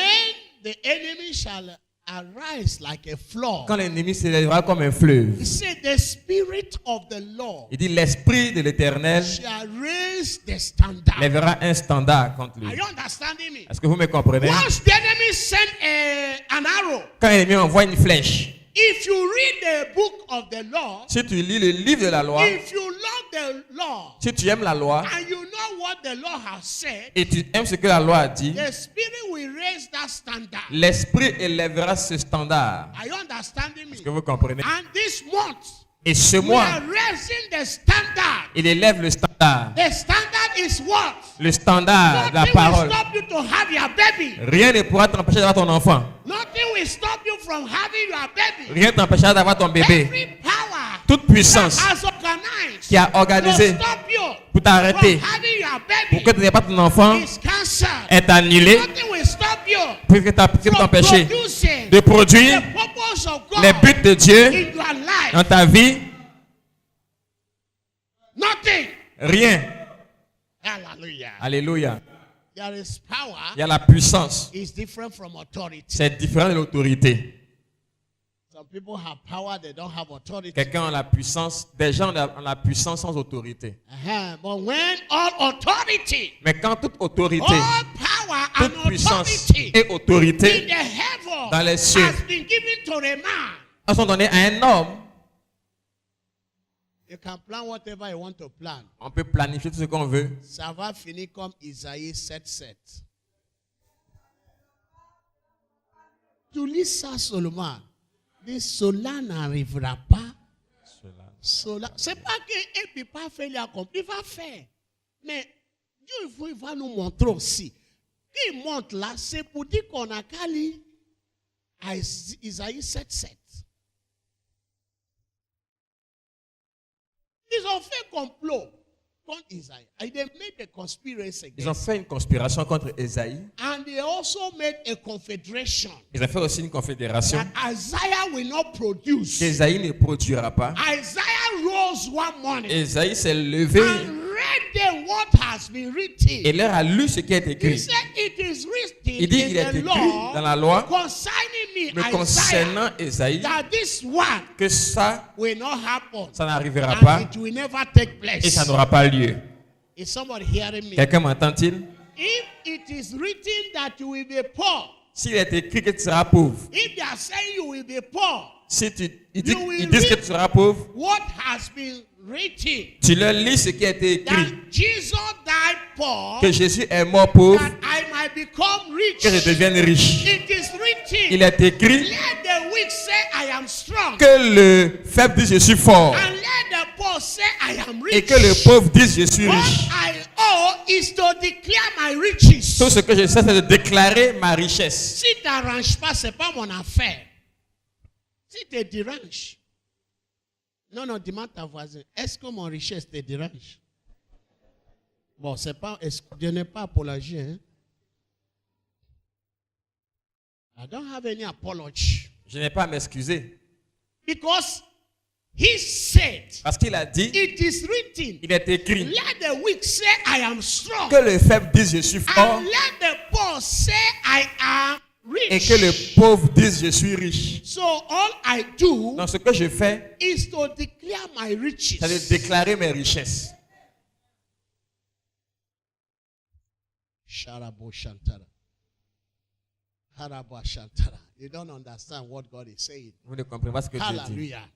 the enemy shall arise like a flood, Quand l'ennemi s'élèvera comme un fleuve. he said the spirit of the Lord Il dit l'esprit de l'Éternel shall raise the standard. lèvera un standard contre Are lui. you understanding me? Est-ce que vous me comprenez? Once the enemy send an arrow, Quand l'ennemi envoie une flèche, if you read the book of the law, si tu lis le livre de la loi, if you love the law, si tu aimes la loi and you know what the law has said, et tu aimes ce que la loi a dit, the spirit will raise that standard. l'esprit élèvera ce standard. Are you understanding me? Est-ce que vous comprenez? And this month, Et ce we mois, are raising the standard. il élève le standard. The standard is what? Le standard de la Nothing will parole. stop you to have your baby. Rien ne pourra t'empêcher d'avoir ton enfant. Nothing will stop you from having your baby. Rien ne t'empêchera d'avoir ton bébé. Every power Toute puissance that has organized qui a to organisé stop you pour t'arrêter, from having your pour baby que tu n'aies pas ton enfant, is cancelled. est annulé Nothing will stop you pour t'empêcher from producing de produire the purpose of God les buts de Dieu in your life. dans ta vie. Nothing. Rien. Hallelujah. Alléluia. There is power. Il y a la puissance. Is different from authority. C'est différent de l'autorité. Some people have power, they don't have authority. Quelqu'un a la puissance, des gens ont la puissance sans autorité. But when all authority, Mais quand toute autorité, all power toute and puissance authority et in autorité the heaven dans les cieux has been given to a man, sont données à un homme, you can plan whatever you want to plan. on peut planifier tout ce qu'on veut. Ça va finir comme Isaïe 7:7. Tu lis ça seulement. Dis, cela n'arrivera pas. Cela. C'est pas qu'il ne peut pas faire l'accomplir. Il va faire. Mais Dieu il va nous montrer aussi. Qu'il montre là, c'est pour dire qu'on a qu'à lire Isaïe 7:7. Ils ont fait complot contre Isaïe. And they made a conspiracy Ils ont against. fait une conspiration contre Ésaïe. And they also made a confederation Ils ont fait aussi une confédération that Isaiah will not produce. qu'Ésaïe ne produira pas. Isaiah rose one morning Ésaïe s'est levé and read them what has been written. et leur a lu ce qui est He écrit. said, it is written Il dit, il in est the écrit law dans la loi, concerning me, mais Isaiah, concernant Ésaïe, that this one que ça, will not happen. ça n'arrivera And pas it will never take et place. ça n'aura pas lieu. Is somebody hearing me? Quelqu'un m'entend-il? If it is written that you will be poor, S'il est écrit que tu seras pauvre, if they are saying you will be poor, si ils You will disent que read tu seras pauvre, what has been written, tu leur lis ce qui a été écrit. that Jesus died poor, Que Jésus est mort pauvre, that I might become rich. que je devienne riche. It is written, Il est écrit let the weak say I am strong, que le faible dise je suis fort and let the poor say I am rich. et que le pauvre dise je suis What riche. I owe is to declare my riches. Tout ce que je sais, c'est de déclarer ma richesse. Si tu n'arranges pas, ce n'est pas mon affaire. Si tu déranges, non, demande ta voisine, est-ce que mon richesse te dérange? Bon, c'est pas, je n'ai pas apologie. Hein? I don't have any apology. Je n'ai pas à m'excuser. Because he said, Parce qu'il a dit, it is written, il est écrit let the weak say I am strong, que le faible dise je suis fort and let the poor say I am rich. et que le pauvre dise je suis riche. So all I do Donc ce que je fais, is to declare my riches. c'est de déclarer mes richesses. Sharabo Shantara. Harabo Shantara. You don't understand what God is saying. Vous ne comprenez pas ce que Dieu dit. Hallelujah.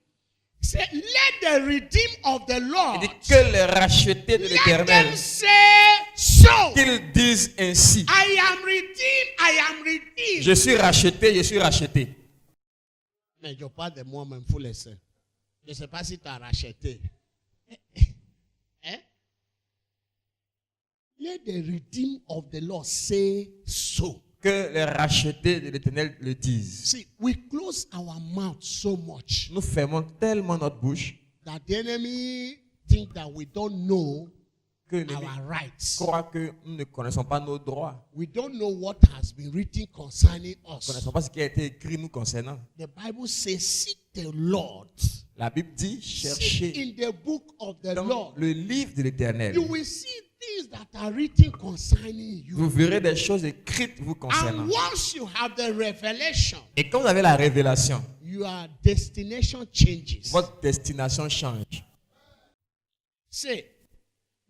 Say, let the redeemed of the Il Lord, dit que les rachetés de let l'Éternel, them say so. qu'ils disent ainsi. I am redeemed, I am redeemed. Je suis racheté, je suis racheté. Mais je parle de moi-même, faut laisser. Je ne sais pas si tu as racheté. Hein? Let the redeemed of the Lord say so. Que les rachetés de l'Éternel le disent. See, we close our mouth so much Nous fermons tellement notre bouche that the enemy think that we don't know que l'ennemi our rights. croit que nous ne connaissons pas nos droits. We don't know what has been written concerning Nous ne us. connaissons pas ce qui a été écrit nous concernant. The Bible says, seek the Lord. La Bible dit, Seek cherchez in the book of the dans Lord. le livre de l'Éternel. You will see things that are written concerning Vous you. verrez des choses écrites vous concernant. And once you have the revelation, Et quand vous avez la révélation, your destination changes. votre destination change. Say,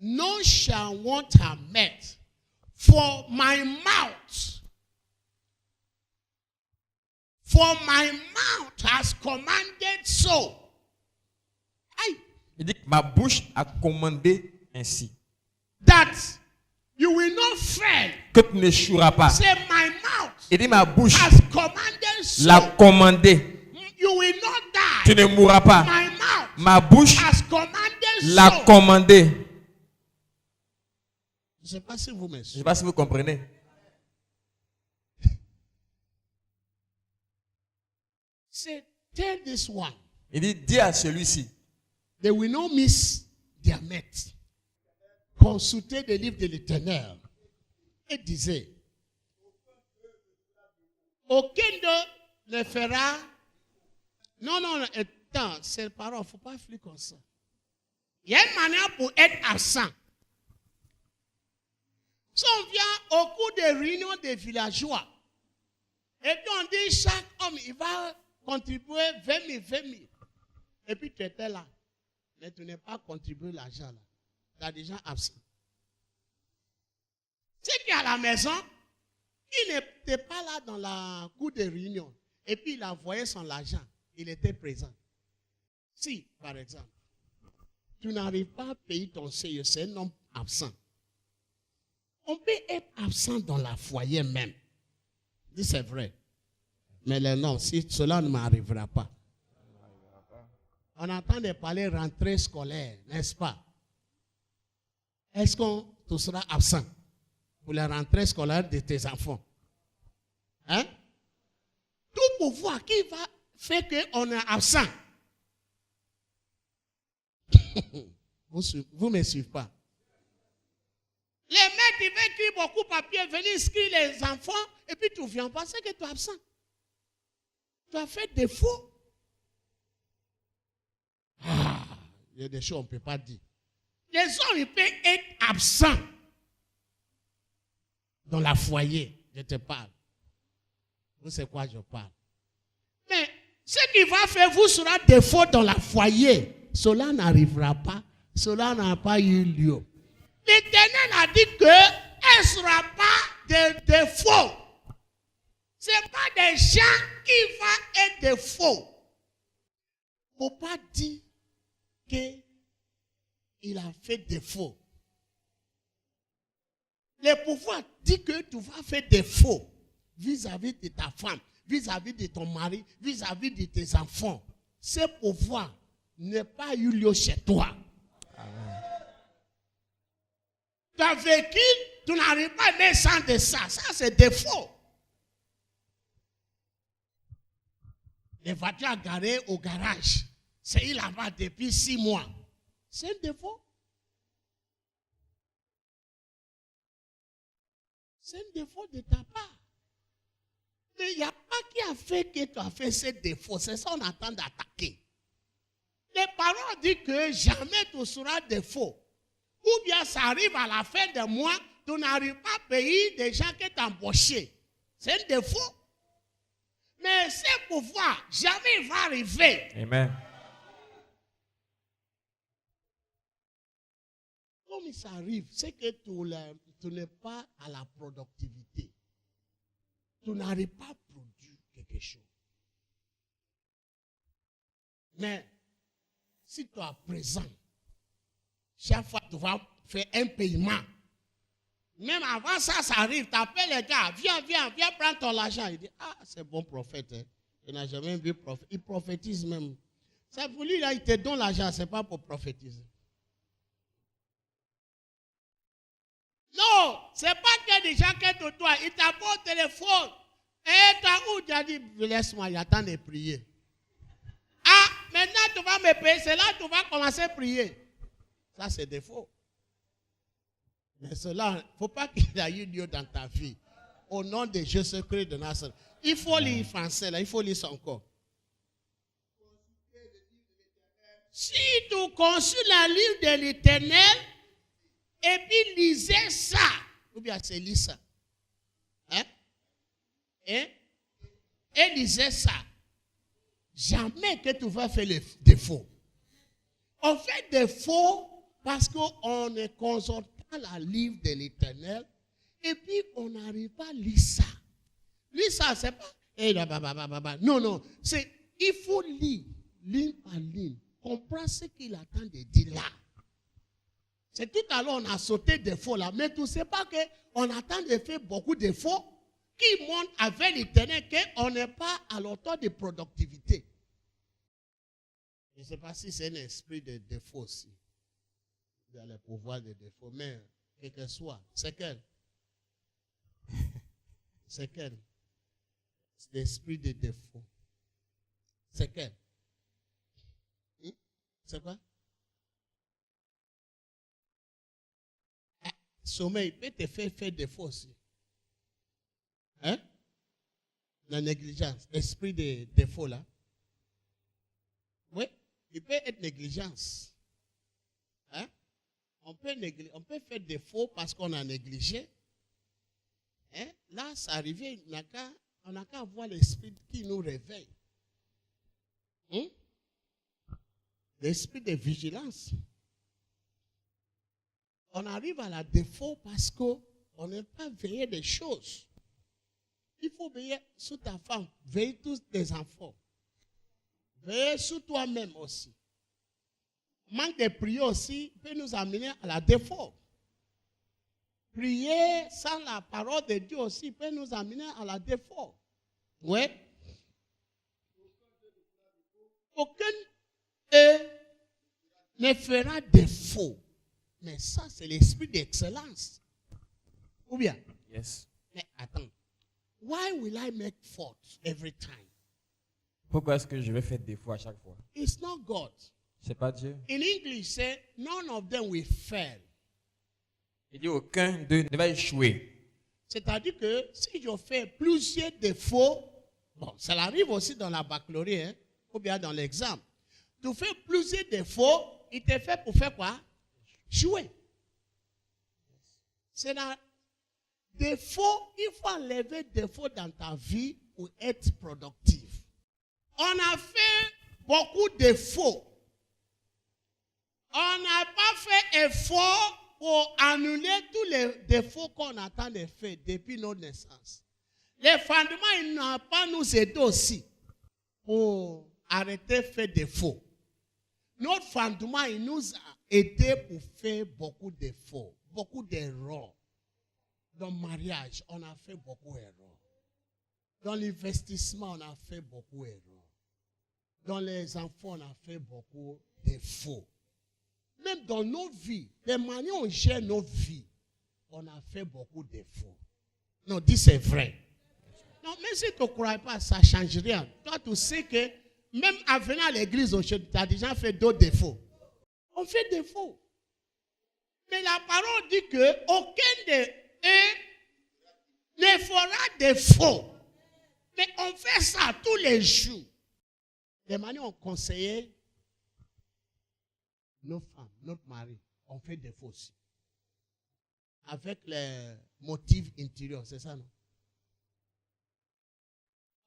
none shall want her met, for my mouth has commanded so. Aye. Il dit que ma bouche a commandé ainsi. That you will not fail. Que tu n'échoueras pas. Say, my mouth Il dit ma bouche has commanded so. l'a commandé. You will not Tu die. ne mourras pas. My mouth Ma bouche has commanded l'a so. commandé. Je ne sais pas si vous me Je ne sais suivez. pas si vous comprenez. Say, tell this one. Il dit, dis à celui-ci, They will not miss their mate. Consultez le livre de l'Éternel. Et disait, aucun d'eux ne fera. Non, attends, c'est parole, il ne faut pas faire comme ça. Il y a une manière pour être absent. Si on vient au cours des réunions des villageois, et puis on dit chaque homme, il va contribuer 20 000. Et puis tu étais là. Mais tu n'as pas contribué l'argent là. Tu as déjà absent. C'est qui est à la maison, il n'était pas là dans la cour de réunion. Et puis il a envoyé son argent. Il était présent. Si, par exemple, tu n'arrives pas à payer ton CE, c'est un homme absent. On peut être absent dans la foyer même. Dis c'est vrai. Mais non, si cela ne m'arrivera pas. On entend de parler rentrée scolaire, n'est-ce pas? Est-ce qu'on tu seras absent pour la rentrée scolaire de tes enfants? Hein? Tout pouvoir qui va faire qu'on est absent. Vous ne me suivez pas. Les maîtres, ils veulent écrire beaucoup de papier, venir inscrire les enfants, et puis tu ne viens pas, c'est que tu es absent. Tu as fait défaut. Il y a des choses qu'on ne peut pas dire. Les hommes, ils peuvent être absents dans la foyer. Je te parle. Vous savez quoi je parle. Mais ce qui va faire vous sera défaut dans la foyer. Cela n'arrivera pas. Cela n'a pas eu lieu. L'Éternel a dit qu'elle ne sera pas de défaut. Ce n'est pas des gens qui vont être des faux. Il ne faut pas dire qu'il a fait des faux. Le pouvoir dit que tu vas faire des faux vis-à-vis de ta femme, vis-à-vis de ton mari, vis-à-vis de tes enfants. Ce pouvoir n'est pas eu lieu chez toi. Amen. Tu as vécu, tu n'arrives pas à naître sans de ça. Ça, c'est des faux. Les voitures garées au garage, c'est là-bas depuis 6 mois. C'est un défaut. C'est un défaut de ta part. Mais il n'y a pas qui a fait que tu as fait ce défaut. C'est ça qu'on attend d'attaquer. Les parents disent que jamais tu seras défaut. Ou bien ça arrive à la fin du mois, tu n'arrives pas à payer des gens qui t'ont embauché. C'est un défaut. Mais ce pouvoir, jamais il va arriver. Amen. Comme ça arrive, c'est que tu n'es pas à la productivité. Tu n'arrives pas à produire quelque chose. Mais si tu es présent, chaque fois tu vas faire un paiement. Même avant ça, ça arrive, tu appelles les gars, viens prendre ton argent. Il dit, ah, c'est bon prophète. Hein. Il n'a jamais vu prophète. Il prophétise même. C'est pour lui, là, il te donne l'argent, ce n'est pas pour prophétiser. Non, ce n'est pas que des gens qui sont toi, il t'appelle au téléphone. Et toi, où tu as dit, laisse-moi, j'attends de prier. Ah, maintenant tu vas me payer, c'est là que tu vas commencer à prier. Ça, c'est défaut. Mais cela, il ne faut pas qu'il y ait eu lieu dans ta vie. Au nom de Jésus-Christ de Nazareth. Il faut lire français, là, il faut lire ça encore. Si tu consultes le livre de l'Éternel, et puis lisez ça, ou bien c'est lire ça. Hein? Et lisez ça. Jamais que tu vas faire des faux. On fait des faux parce qu'on ne consulte pas le livre de l'Éternel et puis on n'arrive pas à lire ça. Lire ça, c'est pas... Non, c'est il faut lire, ligne par ligne, comprendre ce qu'il attend de dire là. C'est tout à l'heure on a sauté des faux là, mais tu ne sais pas qu'on attend de faire beaucoup de faux qui montrent avec l'Éternel qu'on n'est pas à l'auteur de productivité. Je ne sais pas si c'est un esprit de défaut aussi. Il y a le pouvoir de défaut, mais quel que soit, c'est quel? C'est quel? C'est l'esprit de défaut. C'est quel? C'est quoi? Sommeil peut te faire défaut aussi. Hein? La négligence, esprit de défaut là. Oui, il peut être négligence. Hein? On peut faire défaut parce qu'on a négligé. Hein? Là, ça arrive, on n'a qu'à voir l'esprit qui nous réveille. Hein? L'esprit de vigilance. On arrive à la défaut parce qu'on n'est pas veillé des choses. Il faut veiller sur ta femme, veiller tous tes enfants. Veiller sur toi-même aussi. Manque de prière aussi peut nous amener à la défaut. Prier sans la parole de Dieu aussi peut nous amener à la défaut. Oui. Aucun ne fera défaut. Mais ça, c'est l'esprit d'excellence. Ou bien? Yes. Mais attends. Why will I make fault every time? Pourquoi est-ce que je vais faire défaut à chaque fois? It's not God. C'est pas Dieu. In English, say, none of them will fail. Il dit aucun d'eux ne va échouer. C'est-à-dire que si je fais plusieurs défauts, bon, ça arrive aussi dans la baccalauréat, hein, ou bien dans l'examen. Tu fais plusieurs défauts, il te fait pour faire quoi? Jouer. C'est un défaut, il faut enlever défaut dans ta vie pour être productif. On a fait beaucoup de défauts. On n'a pas fait effort pour annuler tous les défauts qu'on attend de faire depuis notre naissance. Les fondements, ils n'ont pas nous aider aussi pour arrêter de faire des faux. Notre fondement, il nous a aidé pour faire beaucoup de faux, beaucoup d'erreurs. Dans le mariage, on a fait beaucoup d'erreurs. Dans l'investissement, on a fait beaucoup d'erreurs. Dans les enfants, on a fait beaucoup de faux. Même dans nos vies, les manières dont on gère notre vie, on a fait beaucoup de faux. Non, dis c'est vrai. Non, mais si tu ne crois pas, ça ne change rien. Toi, tu sais que même en venant à l'église aujourd'hui, tu as déjà fait d'autres défauts. On fait des faux. Mais la parole dit que aucun de eux ne fera des faux. Mais on fait ça tous les jours. Les manières ont conseillé nos femmes, notre mari, on fait des faux aussi. Avec les motifs intérieurs, c'est ça, non?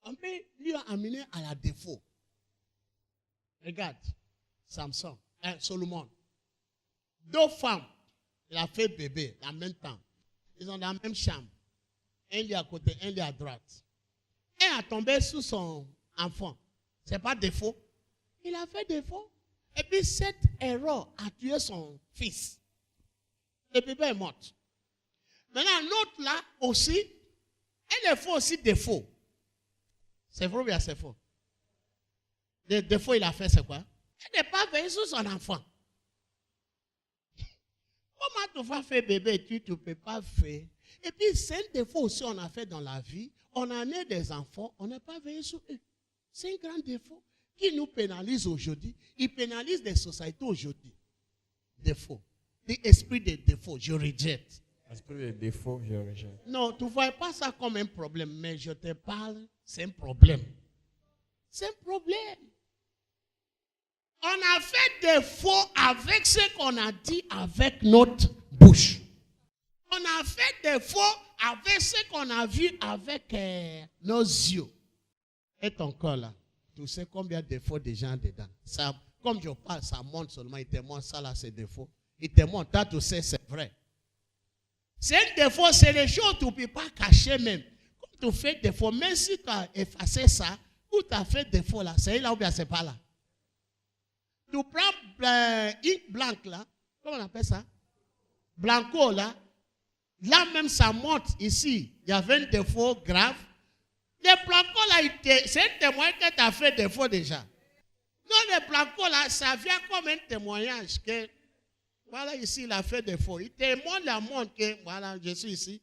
On peut lui amener à la défaut. Regarde, Samson, Solomon. 2 femmes, il a fait bébé en même temps. Ils ont dans la même chambre. Un lit à côté, un lit à droite. Un a tombé sous son enfant. Ce n'est pas défaut. Il a fait défaut. Et puis cette erreur a tué son fils. Le bébé est mort. Maintenant, l'autre là aussi, elle fait aussi défaut. C'est vrai ou bien c'est faux? Le défaut il a fait, c'est quoi? Elle n'est pas veillée sur son enfant. Comment tu vas faire bébé, tu ne peux pas faire? Et puis, c'est un défaut aussi qu'on a fait dans la vie. On a né des enfants, on n'est pas veillé sur eux. C'est un grand défaut qui nous pénalise aujourd'hui. Il pénalise les sociétés aujourd'hui. Défaut. L'esprit de défaut, je rejette. L'esprit de défaut, je rejette. Non, tu ne vois pas ça comme un problème, mais je te parle, c'est un problème. C'est un problème. On a fait des faux avec ce qu'on a dit avec notre bouche. On a fait des faux avec ce qu'on a vu avec nos yeux. Et ton corps là, tu sais combien de faux des gens dedans. Ça, comme je parle, ça montre seulement, il te montre ça là, c'est des faux. Il te montre, toi tu sais, c'est vrai. C'est un défaut, c'est les choses que tu ne peux pas cacher même. Comme tu fais des faux, même si tu as effacé ça, ou tu as fait des faux là, c'est là ou bien c'est pas là. Tu prends ink blanc là, comment on appelle ça? Blanco là. Là même ça montre ici, il y avait un défaut grave. Le blanco là, c'est un témoin que tu as fait défaut déjà. Non, le blanco là, ça vient comme un témoignage que, voilà ici, il a fait défaut. Il témoigne la montre que, voilà, je suis ici.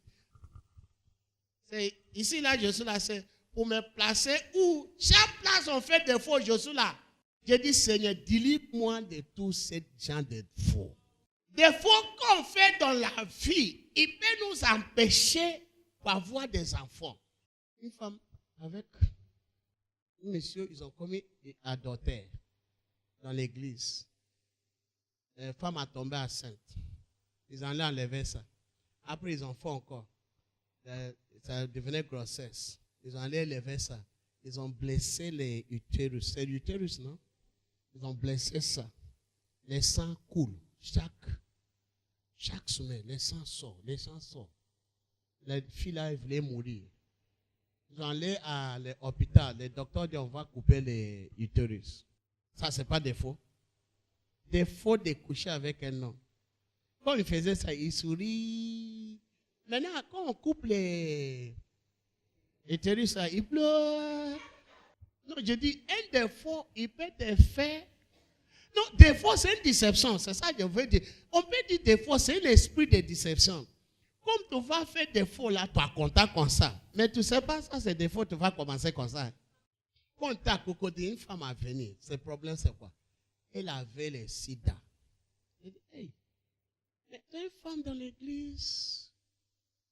C'est ici là, je suis là, c'est pour me placer où chaque place on fait défaut, je suis là. Je dis, Seigneur, délivre-moi de tous ces gens de faux. Des faux qu'on fait dans la vie, il peut nous empêcher d'avoir des enfants. Une femme avec un monsieur, ils ont commis adultère dans l'église. La femme a tombé enceinte. Ils ont allé enlever ça. Après, ils ont fait encore. Ça devenait grossesse. Ils ont allé enlever ça. Ils ont blessé les utérus. C'est l'utérus, non? Ils ont blessé ça. Les sangs coulent. Chaque semaine, les sangs sortent. Les sangs sortent. Les filles là, elles voulaient mourir. Ils ont allé à l'hôpital. Les docteurs disent on va couper les utérus. Ça, c'est pas défaut. Défaut de coucher avec un homme. Quand il faisait ça, il sourit. Maintenant, quand on coupe les utérus, là, il pleure. Non, je dis, un défaut, il peut te faire. Non, défaut, c'est une déception. C'est ça que je veux dire. On peut dire défaut, c'est l'esprit de déception. Comme tu vas faire défaut là, tu as contact comme ça. Mais tu ne sais pas, ça c'est défaut, tu vas commencer comme ça. Quand tu as cocodé une femme à venir, ce problème c'est quoi? Elle avait le sida. Elle dit, hey, mais tu es une femme dans l'église.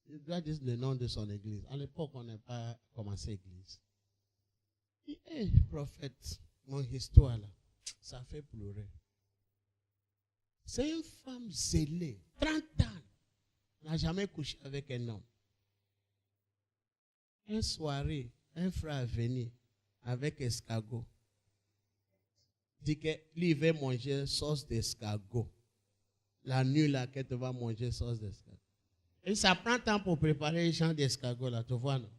Il doit dire le nom de son église. À l'époque, on n'a pas commencé l'église. Il dit, hey, prophète, mon histoire là, ça fait pleurer. C'est une femme zélée, 30 ans. N'a jamais couché avec un homme. Une soirée, un frère est venu avec escargot. Dit que lui il veut manger sauce d'escargot. La nuit là, que tu vas manger sauce d'escargot. Et ça prend temps pour préparer les champs d'escargot là, tu vois non?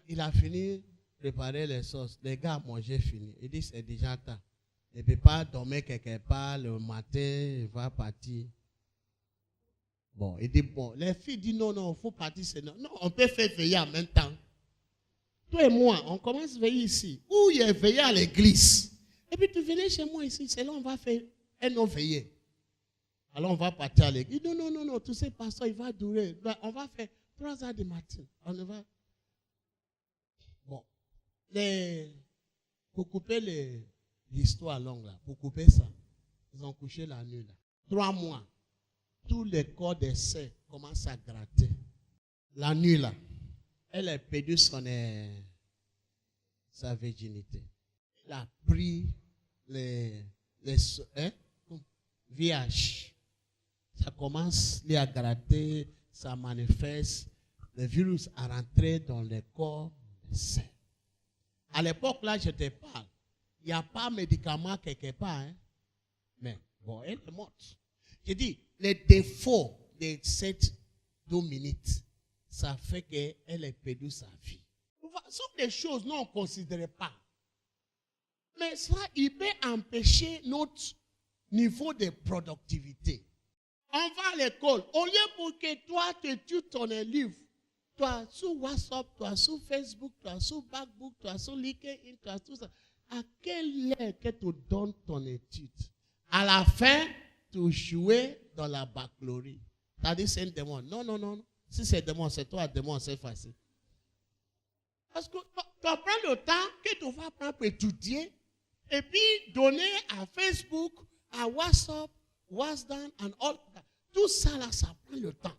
Il a fini de préparer les sauces. Les gars ont mangé fini. Il dit c'est déjà tard. Il ne peut pas dormir quelque part le matin, il va partir. Bon, il dit bon. Les filles disent non, il faut partir. Non, on peut faire veiller en même temps. Toi et moi, on commence à veiller ici. Ou il est veillé à l'église. Et puis tu venais chez moi ici, c'est là on va faire un autre veillé. Alors on va partir à l'église. Non, tu sais, pasteur, il va durer. On va faire 3 heures du matin. On va. Bon. Pour couper l'histoire longue là, pour couper ça, ils ont couché la nuit là. 3 mois. Tous les corps des saints commencent à gratter. La nuit là, elle a perdu sa virginité. Elle a pris les VIH. Ça commence à gratter, ça manifeste. Le virus a rentré dans le corps des saints. À l'époque là, je te parle. Il n'y a pas de médicament quelque part. Hein? Mais bon, elle est morte. Je dis, les défauts de cette Dominique, ça fait qu'elle ait perdu sa vie. Ce sont des choses non, on ne considère pas. Mais ça, il peut empêcher notre niveau de productivité. On va à l'école. Au lieu pour que toi, tu tues ton livre, toi sur WhatsApp, toi sur Facebook, toi sur Backbook, toi sur LinkedIn, toi tout ça. À quelle heure que tu donnes ton étude? À la fin, tu joues dans la baccalauréat. Tu as dit c'est un démon. Non. Si c'est un démon, c'est toi un démon, c'est facile. Parce que tu prends le temps que tu vas prendre pour étudier et puis donner à Facebook, à WhatsApp, WhatsApp, and all that. Tout ça là, ça prend le temps.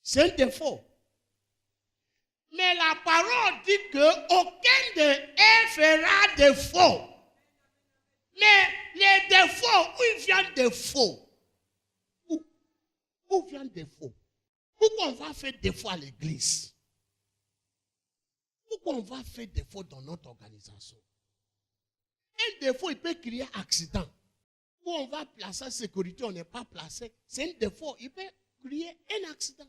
C'est un défaut. Mais la parole dit qu'aucun de eux fera défaut. Mais les défauts, où ils viennent défaut? Où viennent défaut? Pourquoi on va faire défaut à l'église? Pourquoi on va faire défaut dans notre organisation? Un défaut, il peut créer accident. Où on va placer la sécurité, on n'est pas placé. C'est un défaut, il peut créer un accident.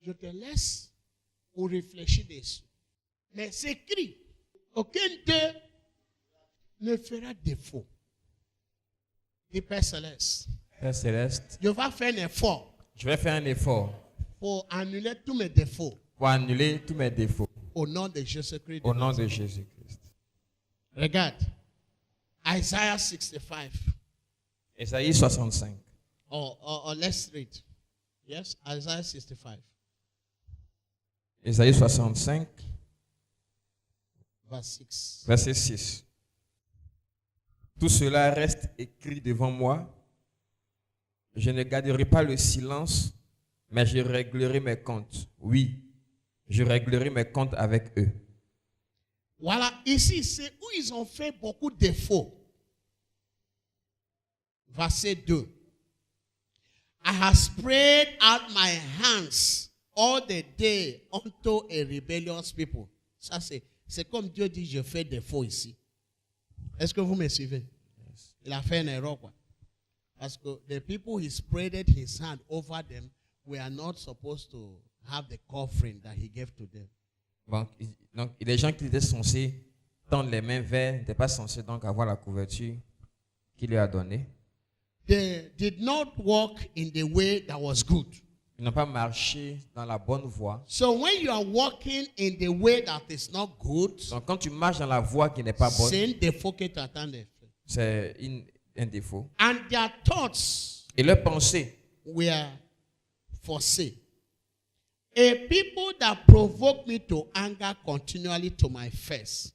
Je te laisse pour réfléchir dessus. Mais c'est écrit, aucun d'eux ne fera défaut. Et Père Céleste. Père Céleste, Je vais faire un effort. je vais faire un effort Pour annuler tous mes défauts. pour annuler tous mes défauts. Au nom de Jésus-Christ. Au nom de Jésus-Christ. Regarde. Isaiah 65. Ésaïe 65. Or let's read. Yes, Isaiah 65. Ésaïe 65, Verse 6. verset 6. Tout cela reste écrit devant moi. Je ne garderai pas le silence, mais je réglerai mes comptes. Oui, je réglerai mes comptes avec eux. Voilà, ici, c'est où ils ont fait beaucoup de défauts. Verset 2. I have spread out my hands all the day unto a rebellious people. Ça, c'est comme Dieu dit, je fais défaut ici. Est-ce que vous me suivez? Yes. Il a fait une erreur, quoi. Parce que the people he spreaded his hand over them were not supposed to have the covering that he gave to them. Donc, les gens qui étaient censés tendre les mains vers, n'étaient pas censés donc avoir la couverture qu'il lui a donnée. They did not walk in the way that was good. Ils n'ont pas marché dans la bonne voie. So when you are walking in the way that is not good, Donc, quand tu marches dans la voie qui n'est pas bonne, c'est un défaut que tu attends de faire. c'est un défaut. And their thoughts Et leurs pensées were forsake. A people that provoke me to anger continually to my face,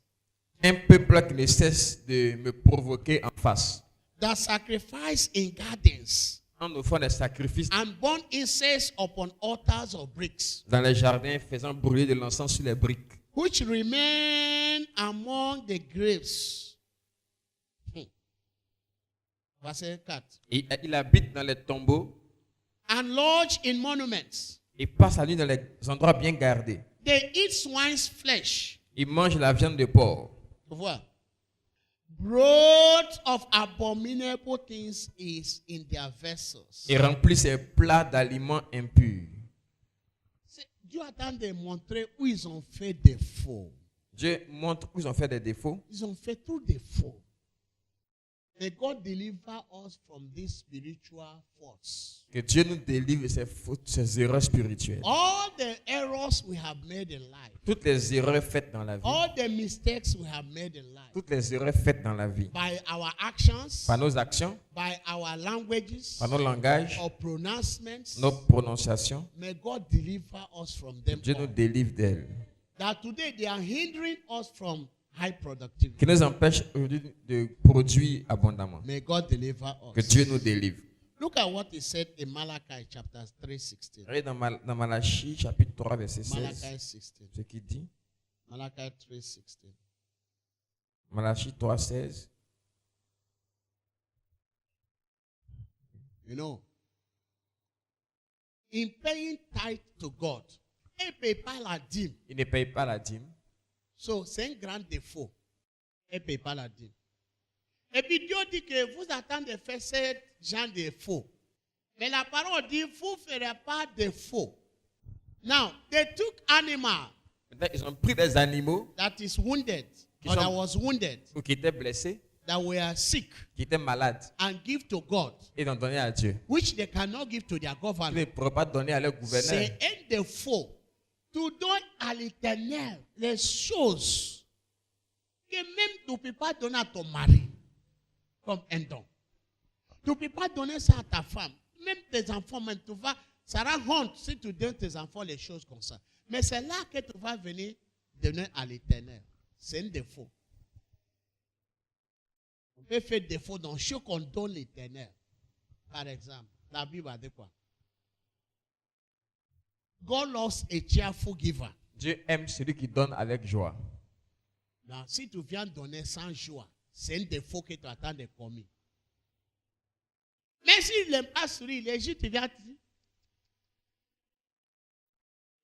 un peuple qui ne cesse de me provoquer en face, that sacrifice in gardens en offrant des sacrifices and burn incense upon altars of bricks, dans les jardins, faisant brûler de l'encens sur les briques, which remain among the graves. Verset 4. et il habite dans les tombeaux And lodge in monuments. et passe la nuit dans les endroits bien gardés. They eat swine's flesh. Il mange la viande de porc. Tu vois? Brood of abominable things is in their vessels. Et remplit ses plats d'aliments impurs. Dieu attend de montrer où ils ont fait défaut. Dieu montre où ils ont fait des défauts. Ils ont fait tout défaut. May God deliver us from this spiritual force. Que Dieu nous délivre de ces fautes, ces erreurs spirituelles. All the errors we have made in life, Toutes les erreurs faites dans la vie. all the mistakes we have made in life, Toutes les erreurs faites dans la vie. by our actions, Par nos actions, by our languages, par nos langages, or pronouncements, nos prononciations. may God deliver us from them Dieu nous all. délivre d'elles. That today they are hindering us from high productivity. Qui nous empêche aujourd'hui de produire abondamment. May God deliver Que us. Dieu nous délivre. Look at what he said in Malachi chapter 3:16. Regardez dans Malachie chapitre 3 verset 16. Malachi 16. Ce qu'il dit. Malachi 3:16. Malachie 3, 16. You know, in paying tithe to God, il ne paye pas la dîme. Il ne paye pas la dîme. So, c'est un grand défaut. Il ne paye pas la dîme. Et puis Dieu dit que vous attendez de faire ce genre de faux. Mais la parole dit, vous ne ferez pas de faux. Now, they took animal Maintenant, ils ont pris des animaux that is wounded, Qui or sont- that was wounded, ou qui étaient blessés, that were sick, qui étaient malades, and give to God, et l'ont donné à Dieu. which they cannot give to their Ils ne government. pourraient pas donner à leur gouverneur. C'est un défaut. Tu donnes à l'Éternel les choses que même tu ne peux pas donner à ton mari comme un don. Tu ne peux pas donner ça à ta femme. Même tes enfants, même tu vas, ça rend honte si tu donnes tes enfants les choses comme ça. Mais c'est là que tu vas venir donner à l'Éternel. C'est un défaut. On peut faire défaut dans ce qu'on donne l'Éternel. Par exemple, la Bible a dit quoi? God loves a cheerful giver. Dieu aime celui qui donne avec joie. Donc, si tu viens donner sans joie, c'est un défaut que tu attends de commis. Mais s'il n'aime pas sourire, les gens, tu viens.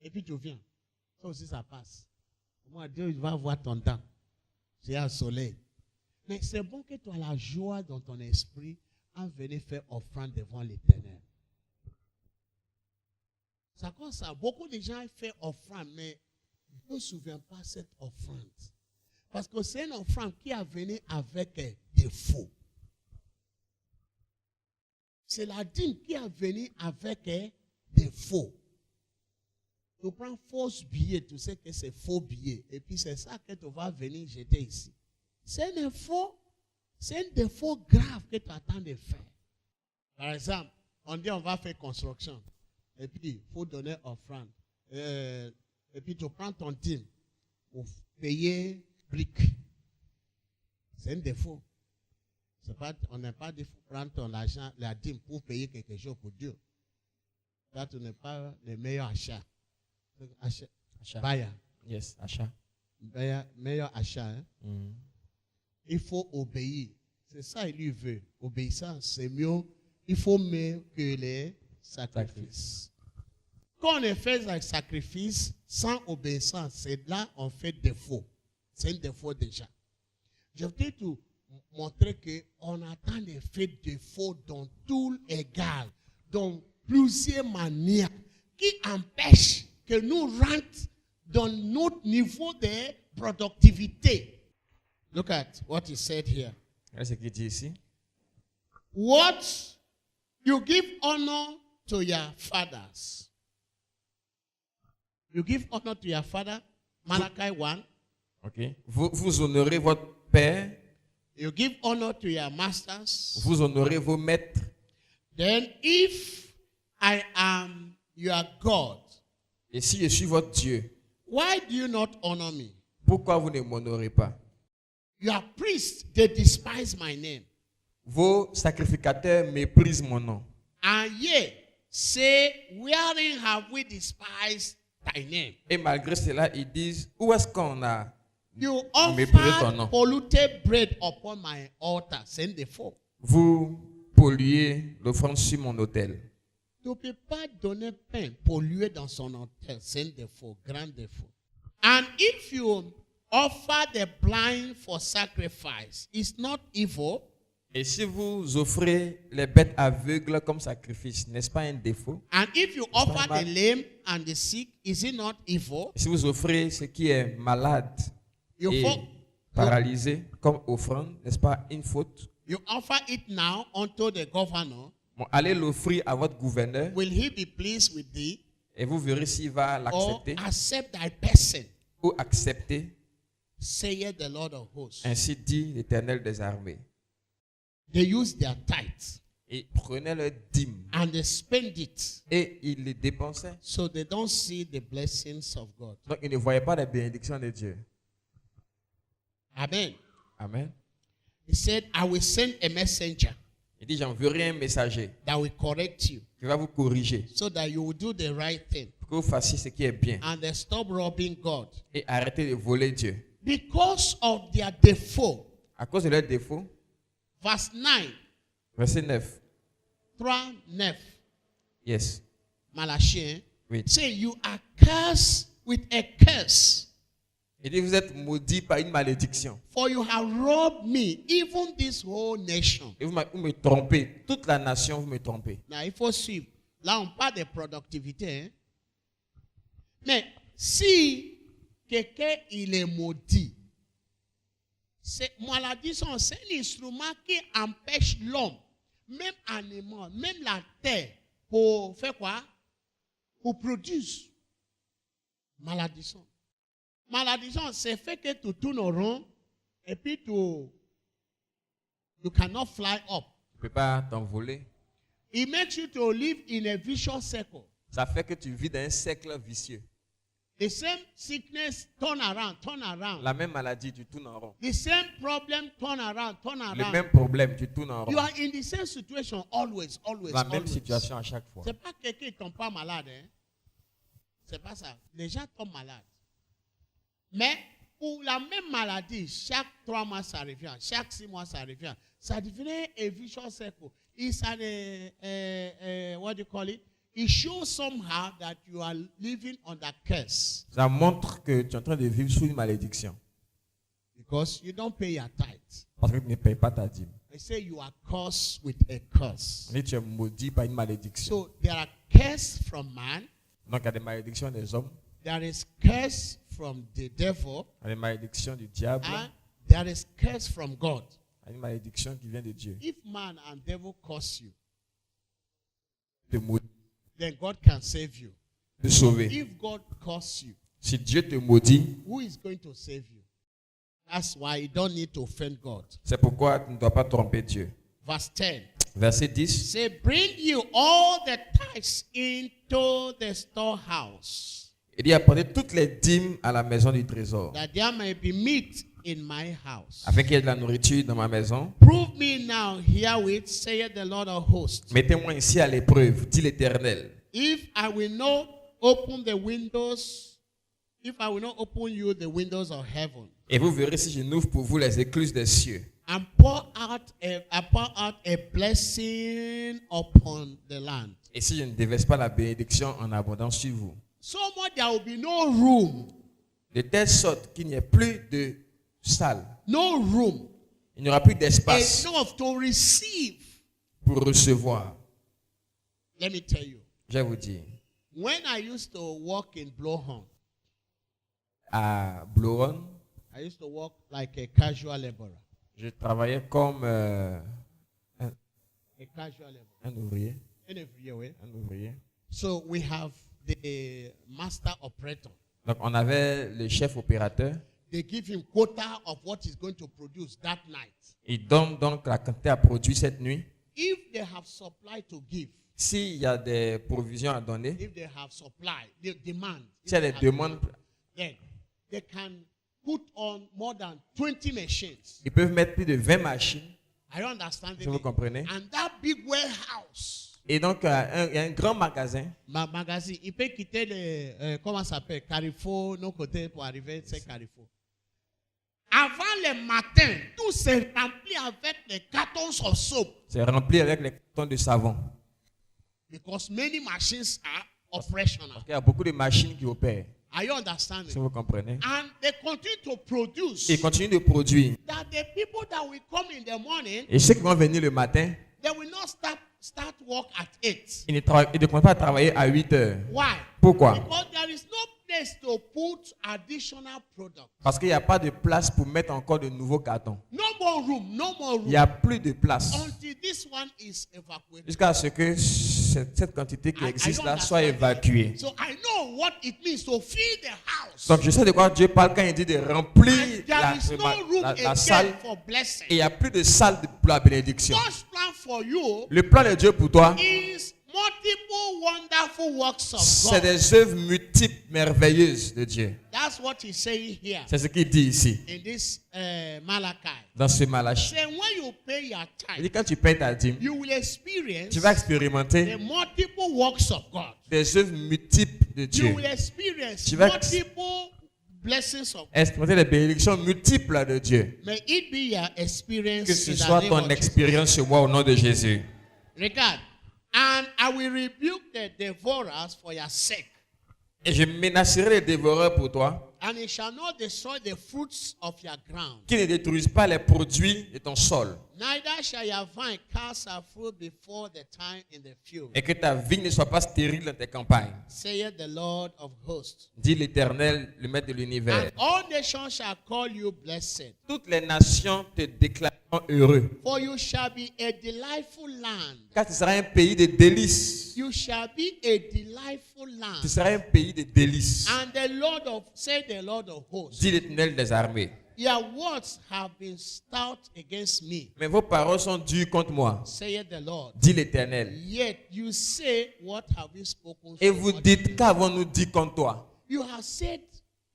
Et puis tu viens. Ça aussi, ça passe. Moi, Dieu va voir ton temps. C'est un soleil. Mais c'est bon que tu aies la joie dans ton esprit en venir faire offrande devant l'Éternel. Ça comme ça. Beaucoup de gens font offrande, mais Dieu ne se souvient pas de cette offrande. Parce que c'est une offrande qui a venu avec des faux. C'est la dîme qui a venu avec des faux. Tu prends faux billets, tu sais que c'est faux billets. Et puis c'est ça que tu vas venir jeter ici. C'est un défaut grave que tu attends de faire. Par exemple, on dit on va faire construction. Et puis, il faut donner offrande. Et puis, tu prends ton dîme pour payer briques. C'est un défaut. On n'est pas dit faut prendre ton argent, la dîme pour payer quelque chose pour Dieu. Ça, tu n'es pas le meilleur achat. Achat. Buyer. Yes, achat. Meilleur achat. Hein? Mm. Il faut obéir. C'est ça qu'il lui veut. Obéissance, c'est mieux. Il faut mieux que les sacrifices. Quand on fait un sacrifice sans obéissance, c'est là on fait défaut. C'est un défaut déjà. Je vais te montrer qu'on attend des faits défauts dans tout égal, dans plusieurs manières, qui empêchent que nous rentrions dans notre niveau de productivité. Look at what he said here. Regardez ce qu'il dit ici. What you give honor to your fathers. You give honor to your father. Malachi 1. Okay. Vous honorez votre père, You give honor to your masters. vous honorez vos maîtres. Then if I am your God, Et si je suis votre Dieu, why do you not honor me? pourquoi vous ne m'honorez pas? Your priests, they despise my name. Vos sacrificateurs méprisent mon nom. And ye say, wherein have we despised thy name? Et malgré cela, ils disent, où est-ce qu'on a You méprisé ton offered nom? polluted bread upon my altar. C'est un défaut. Vous polluez l'offrande sur mon autel. Tu ne peux pas donner pain pollué dans son autel. C'est un défaut, grand défaut. And if you offer the blind for sacrifice, it's not evil. Et si vous offrez les bêtes aveugles comme sacrifice, n'est-ce pas un défaut? And if you offer pas the mal. lame and the sick, is it not evil? Si vous offrez ce qui est malade You, et fo- paralysé comme offrande, n'est-ce pas, une faute. you offer it now unto the governor. Bon, allez l'offrir à votre gouverneur Will he be pleased with thee? et vous verrez s'il va Or l'accepter accept thy person, ou accepter. saith the Lord of hosts. Ainsi dit l'Éternel des armées. They use their tithes Et prenaient leur dîme and they spend it, et ils les dépensaient. so they don't see the blessings of God. Donc ils ne voyaient pas la bénédiction de Dieu. Amen. Amen. He said, I will send a messenger Il dit, j'enverrai un messager that will correct you qui va vous corriger so that you will do the right thing pour que vous fassiez ce qui est bien and then stop robbing God. et arrêtez de voler Dieu. Because of their default. À cause de leurs défauts, Verse 9, verset 9. 3, 9, Yes. Malachie. Oui. Say, you are cursed with a curse. Il dit, vous êtes maudits par une malédiction. For you have robbed me, even this whole nation. Et vous me trompez. Toute la nation, vous me trompez. Now, il faut suivre. Là, on parle de productivité. Hein? Mais si quelqu'un il est maudit, malédiction, c'est un instrument qui empêche l'homme, même animal, même la terre, pour faire quoi? Pour produire. Malédiction. Malédiction, c'est fait que tu tournes au rond et puis you cannot fly up. Tu ne peux pas t'envoler. It makes you to live in a vicious circle. Ça fait que tu vis dans un cercle vicieux. The same sickness turn around. La même maladie, tu tournes en rond. The same problem turn around. Le même problème, tu tournes en rond. You are in the same situation always. La même situation à chaque fois. C'est pas quelqu'un qui tombe pas malade. Hein? C'est pas ça. Les gens tombent malades. Mais pour la même maladie, chaque 3 mois ça revient, chaque 6 mois ça revient. Ça devient un vicious circle. It's what do you call it? It shows somehow that you are living under curse. Ça montre que tu es en train de vivre sous une malédiction. Because you don't pay your tithes. Parce que tu ne payes pas ta dîme. They say you are cursed with a curse. On dit tu es maudit par une malédiction. So there are curses from man. Donc il y a des malédictions des hommes, There is curse from the devil. il y a des malédictions du diable, And there is curse from God. il y a une malédiction qui vient de Dieu. If man and devil curse you, Te maudit, then God can save you. te sauver. If God curse you, Si Dieu te maudit, who is going to save you? That's why you don't need to offend God. c'est pourquoi tu ne dois pas tromper Dieu. Verse 10. Verset 10. Say, bring you all the tithes into the storehouse, Il dit apportez toutes les dîmes à la maison du trésor, that there may be meat in my house. afin qu'il y ait de la nourriture dans ma maison. Prove me now herewith, saith the Lord of hosts, Mettez-moi ici à l'épreuve, dit l'Éternel. if I will not open the windows, if I will not open you the windows of heaven, Et vous verrez si je n'ouvre pour vous les écluses des cieux. and pour out a blessing upon the land. Et si je ne déverse pas la bénédiction en abondance sur vous. So much there will be no room. De telle sorte qu'il n'y ait plus de salle. No room. Il n'y aura plus d'espace Enough to receive. pour recevoir. Let me tell you. Je vais vous dire. When I used to work in Blowhorn, À Bloron, I used to work like a casual laborer. je travaillais comme A casual laborer. un ouvrier. In every way. Un ouvrier. So we have the master operator. Donc on avait le chef opérateur. They give him quota of what he's going to produce that night. Il donne donc la quantité à produire cette nuit. If they have supply to give, S'il y a des provisions à donner, if they have supply, the demand, if s'il y a they des have demandes, demand, then they can put on more than 20 machines. ils peuvent mettre plus de 20 machines. Are you understanding Si vous me? comprenez. And that big warehouse, Et donc, il y a un grand magasin. ma magasin, il peut quitter le, comment ça s'appelle, Carrefour, nos côtés pour arriver, c'est Carrefour. Avant le matin, tout s'est rempli avec des cartons of soap. C'est rempli avec les cartons de savon. Because many machines are operational. Parce qu'il y a beaucoup de machines qui opèrent. Are you understanding? Si vous comprenez. And they continue to produce. Et ils continuent de produire. That the people that will come in the morning, Et ceux qui vont venir le matin, they will not start work at 8. ils ne commencent pas à travailler à 8 heures. Why? Pourquoi? Because there is no place to put additional product. Parce qu'il n'y a pas de place pour mettre encore de nouveaux cartons. No more room, no more Il room. n'y a plus de place. Until this one is evacuated. Jusqu'à ce que cette quantité qui I existe don't là soit understand. évacuée. So I know what it means to fill the house. Donc je sais de quoi Dieu parle quand il dit de remplir And there is no room la again salle. for blessing. Et il n'y a plus de salle pour la bénédiction. God's plan for you Le plan de Dieu pour toi, is multiple wonderful works of c'est God. des œuvres multiples, merveilleuses de Dieu. That's what he's saying here C'est ce qu'il dit ici, in this Malachi. dans ce Malachie. Say when you pay your Il dit tithe, quand tu payes ta dîme, you will experience tu vas expérimenter the multiple works of God. des œuvres multiples de You Dieu. will experience Tu vas multiple blessings of God. Expérimenter des bénédictions multiples de Dieu. May it be your experience Que ce in the soit name ton of Jesus. expérience chez moi au nom de Jésus. Regard. And I will rebuke the devourers for your sake. Et je menacerai les dévoreurs pour toi, And it shall not destroy the fruits of your ground. qui ne détruisent pas les produits de ton sol. Neither shall your vine cast her fruit before the time in the field, Et que ta vie ne soit pas stérile dans tes campagnes. saith the Lord of hosts. Dit l'Éternel, le maître de l'univers. And all nations shall call you blessed, Toutes les nations te déclareront heureux. for you shall be a delightful land. Car tu seras un pays de délices. You shall be a delightful Tu land. seras un pays de délices. And the Lord of, say the Lord of hosts, Dit l'Éternel des armées. your words have been stout against me, Mais vos paroles sont dures contre moi. saith the Lord. Dit l'Éternel. Yet you say, what have we spoken? Et so vous much dites, against? qu'avons-nous dit contre toi? You have said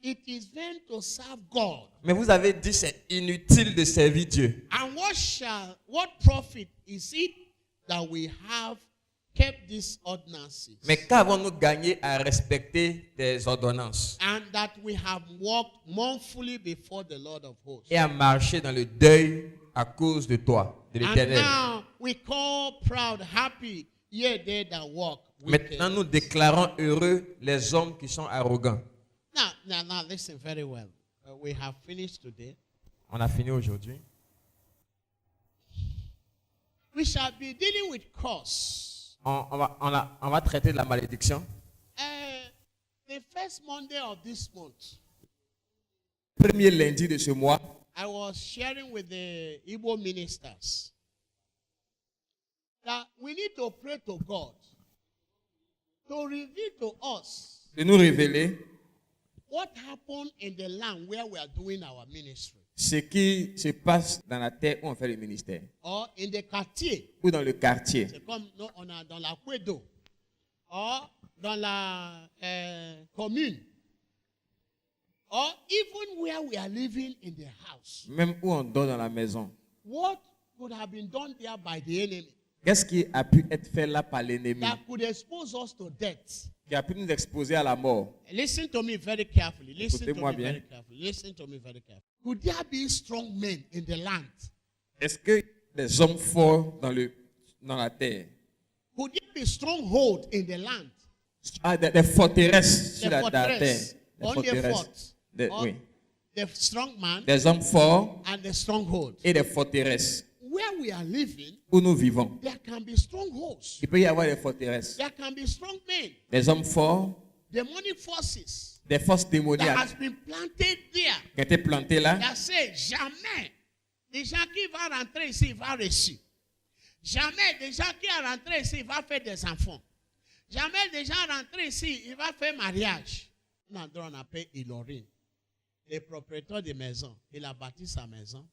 it is vain to serve God. Mais vous avez dit, c'est inutile de servir Dieu. And what profit is it that we have kept these ordinances? Mais qu'avons-nous gagné à respecter tes ordonnances And that we have walked mournfully before the Lord of hosts. et à marcher dans le deuil à cause de toi, de And l'Éternel? now we call proud, happy, ye they that walk wicked. Maintenant, nous déclarons heureux les hommes qui sont arrogants. Now, listen very well. We have finished today. On a fini aujourd'hui. We shall be dealing with curse. On va traiter de la malédiction. The first Monday of this month, Premier lundi de ce mois, I was sharing with the Igbo ministers that we need to pray to God to reveal to us de nous révéler what happened in the land where we are doing our ministry, ce qui se passe dans la terre où on fait le ministère, or in the quartier. ou dans le quartier, C'est comme on a dans la Kwedo, or dans la commune, or even where we are living in the house. même où on dort dans la maison. What could have been done there by the enemy Qu'est-ce qui a pu être fait là par l'ennemi, that could expose us to death? qui a pu nous exposer à la mort? Listen to me very carefully. Listen to Écoutez-moi me bien. very carefully. Listen to me very carefully. Could there be strong men in the land? Est-ce que des hommes forts dans la terre, Could there be stronghold in the land? des forteresses sur The la terre, fortress. des Only forteresses, fort. des- Or oui, the strong man des hommes forts and the stronghold. et des forteresses Where we are living, où nous vivons. there can be strongholds. Il peut y avoir des forteresses, There can be strong men. des hommes forts, Demonic forces des forces that démoniaques has been planted there. qui ont été plantées là. That say jamais des gens qui vont rentrer ici, il va réussir. Jamais des gens qui vont rentrer ici, il va faire des enfants. Jamais des gens rentrer ici, il va faire mariage. Un endroit on appelle Ilorin. Le propriétaire de maison, il a bâti sa maison.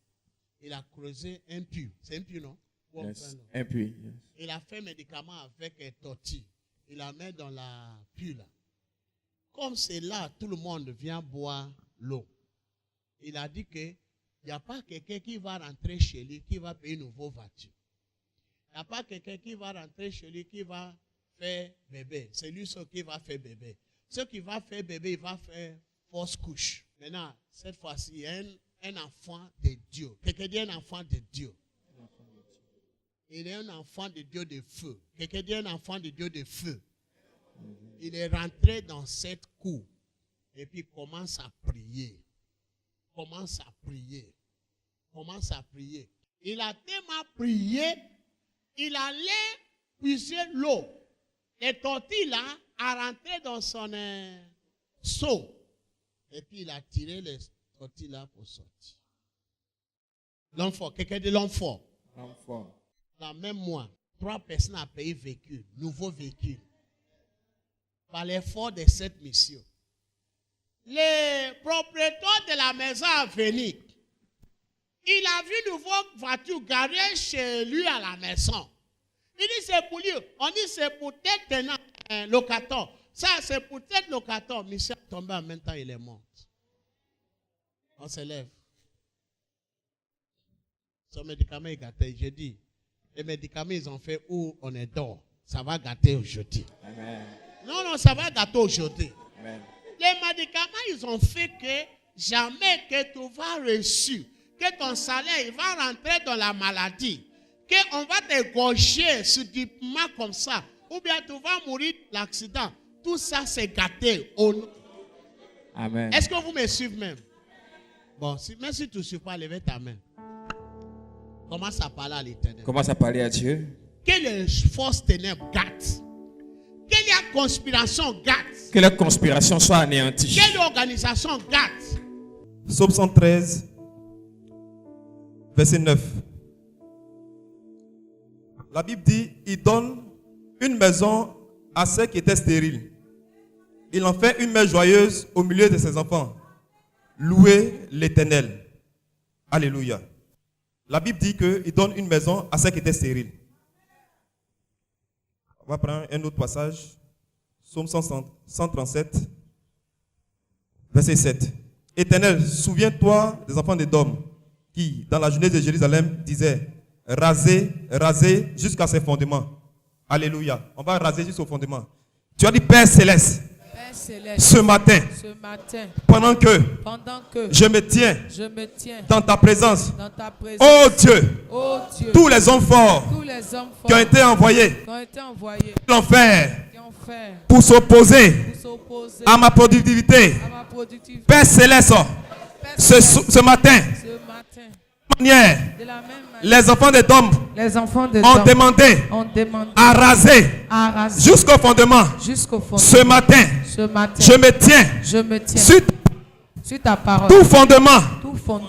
Il a creusé un puits. C'est un puits, non? Yes. Un puits. Yes. Il a fait médicament avec un tortille. Il la met dans la puits là. Comme c'est là, tout le monde vient boire l'eau. Il a dit que il n'y a pas quelqu'un qui va rentrer chez lui qui va payer une nouvelle voiture. Il n'y a pas quelqu'un qui va rentrer chez lui qui va faire bébé. C'est lui seul qui va faire bébé. Ce qui va faire bébé, il va faire fausse couche. Maintenant, cette fois-ci, il y a un enfant de Dieu. Quelqu'un dit un enfant de Dieu. Il est un enfant de Dieu de feu. Quelqu'un dit un enfant de Dieu de feu. Il est rentré dans cette cour et puis commence à prier. Commence à prier. Commence à prier. Il a tellement prié, il allait puiser l'eau. Les tortilles là a rentré dans saut. Et puis il a tiré les sorties là pour sortir. L'homme fort, quelqu'un dit l'homme fort. Dans même mois, 3 personnes ont payé véhicule, nouveau véhicule. Par l'effort de cette mission. Le propriétaire de la maison à venir, il a vu une nouvelle voiture garée chez lui à la maison. Il dit c'est pour lui. On dit c'est pour tel tenant, locateur. Ça c'est pour tel locateur. Monsieur est tombé en même temps, il est mort. On se lève. Son médicament est gâté. J'ai dit, les médicaments ils ont fait où on est dehors. Ça va gâter aujourd'hui. Amen. Non, ça va gâter aujourd'hui. Amen. Les médicaments, ils ont fait que jamais que tu vas reçu, que ton salaire il va rentrer dans la maladie, qu'on va te gaucher subitement comme ça, ou bien tu vas mourir de l'accident. Tout ça, c'est gâté. Amen. Est-ce que vous me suivez même? Bon, même si tu ne suis pas, levez ta main. Commence à parler à l'Éternel. Commence à parler à Dieu. Quelle force ténèbres gâte? Quelle conspiration gâte? Que la conspiration soit anéantie. Quelle organisation gâte? Psaume 113, verset 9. La Bible dit, il donne une maison à ceux qui étaient stériles. Il en fait une mère joyeuse au milieu de ses enfants. Louez l'Éternel. Alléluia. La Bible dit qu'il donne une maison à ceux qui étaient stériles. On va prendre un autre passage. Psaume 137, verset 7. Éternel, souviens-toi des enfants d'Édom qui, dans la journée de Jérusalem, disaient rasez, rasez jusqu'à ses fondements. Alléluia. On va raser jusqu'au fondement. Tu as dit Père Céleste. Ce matin, pendant que je me tiens dans ta présence, oh Dieu, tous les hommes forts qui ont été envoyés l'enfer pour s'opposer à ma productivité, Père Céleste, ce matin, les enfants d'Édom ont demandé à raser jusqu'au fondement. Ce matin, je me tiens sur ta parole. Tout fondement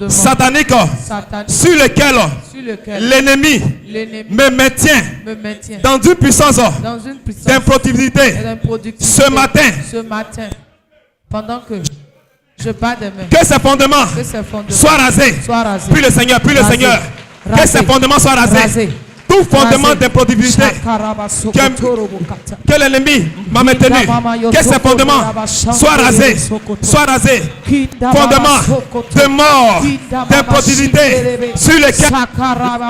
satanique sur lequel l'ennemi me maintient dans une puissance d'improductivité. Ce matin, pendant que je bats des mains, que ces fondements soient rasés. Puis le Seigneur, que ces fondements soient rasés. Tout fondement d'improductivité que l'ennemi m'a maintenu, que ces fondements soient rasés. Fondements de mort, d'improductivité sur lesquels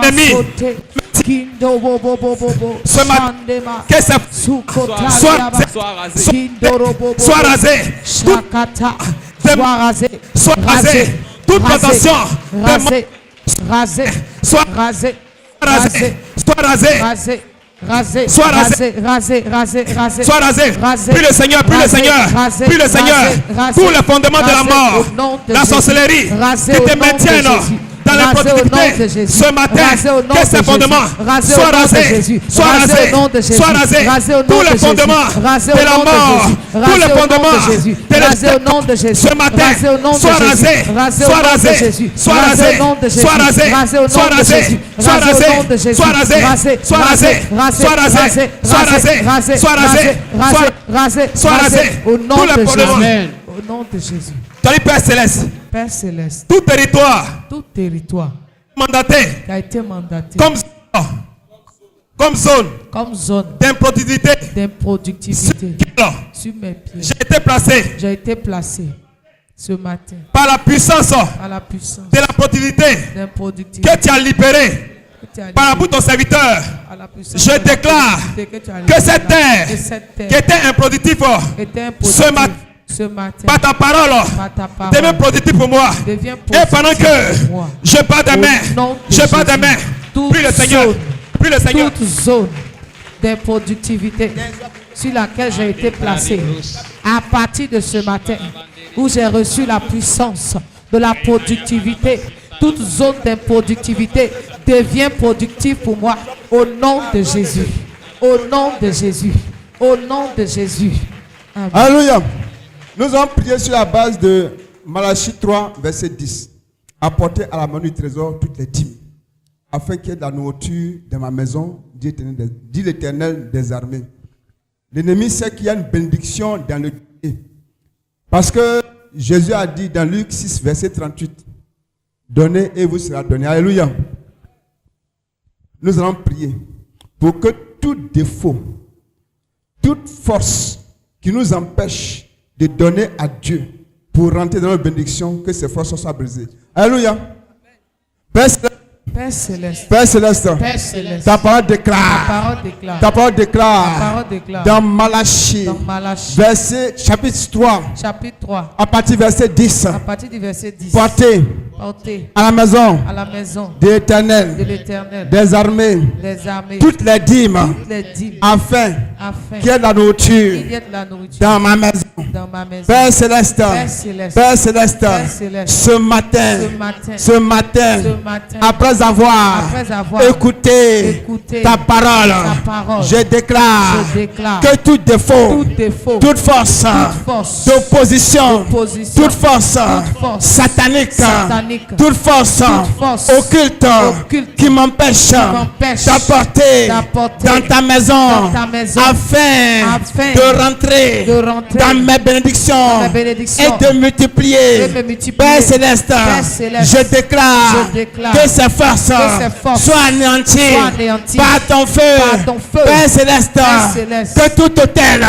l'ennemi ce matin, que ça soit rasé. Soit rasé. Toute tentation soit rasé. Puis le Seigneur. Tous les fondements de la mort, la sorcellerie, qui te maintiennent dans l'improductivité. Ce matin, que ces fondements soient rasés. Tous les fondements de la mort, tous les fondements de la ce matin, soient rasés. Au nom de Jésus. Au nom de Jésus. Père Céleste, tout territoire mandaté, qui a été mandaté comme zone d'improductivité sur mes pieds, j'ai été placé ce matin par la puissance de l'improductivité que tu as libéré par la bouche de ton serviteur. Je déclare que cette terre qui était improductive ce matin, par ta parole, devient productif pour moi. Et pendant que je bats des mains, prie le Seigneur. Toute zone d'improductivité sur laquelle j'ai été placé, à partir de ce matin, où j'ai reçu la puissance de la productivité, toute zone d'improductivité devient productive pour moi. Au nom de Jésus. Au nom de Jésus. Au nom de Jésus. Amen. Alléluia. Nous allons prier sur la base de Malachie 3, verset 10. Apportez à la main du trésor toutes les dîmes, afin qu'il y ait de la nourriture dans ma maison, dit l'Éternel des armées. L'ennemi sait qu'il y a une bénédiction dans le dîner. Parce que Jésus a dit dans Luc 6, verset 38, donnez et vous sera donné. Alléluia. Nous allons prier pour que tout défaut, toute force qui nous empêche de donner à Dieu pour rentrer dans notre bénédiction, que ces forces soient brisées. Alléluia. Père Céleste. Père Céleste. Père Céleste. Ta parole déclare. Ta parole déclare. Ta parole Ta déclare. parole déclare. Dans Malachie. Dans Malachie. Verset, chapitre 3. Chapitre 3. À partir du verset 10. À partir du verset 10. Portez Portez à la maison à la maison de l'Éternel de l'Éternel des armées des armées toutes les dîmes, toutes les dîmes, afin afin qu'il y ait de la nourriture qu'il y ait de la nourriture dans ma maison. dans ma maison. Père Céleste, Père Céleste, Père Céleste, Père Céleste, ce matin, ce matin, après avoir écouté ta parole, je déclare que tout défaut, toute force d'opposition, toute force satanique, toute force occulte qui m'empêche d'apporter dans ta maison afin de rentrer dans mes bénédictions et de multiplier. Père Céleste, je déclare que ces forces soient anéanties par ton feu. Père Céleste, que tout hôtel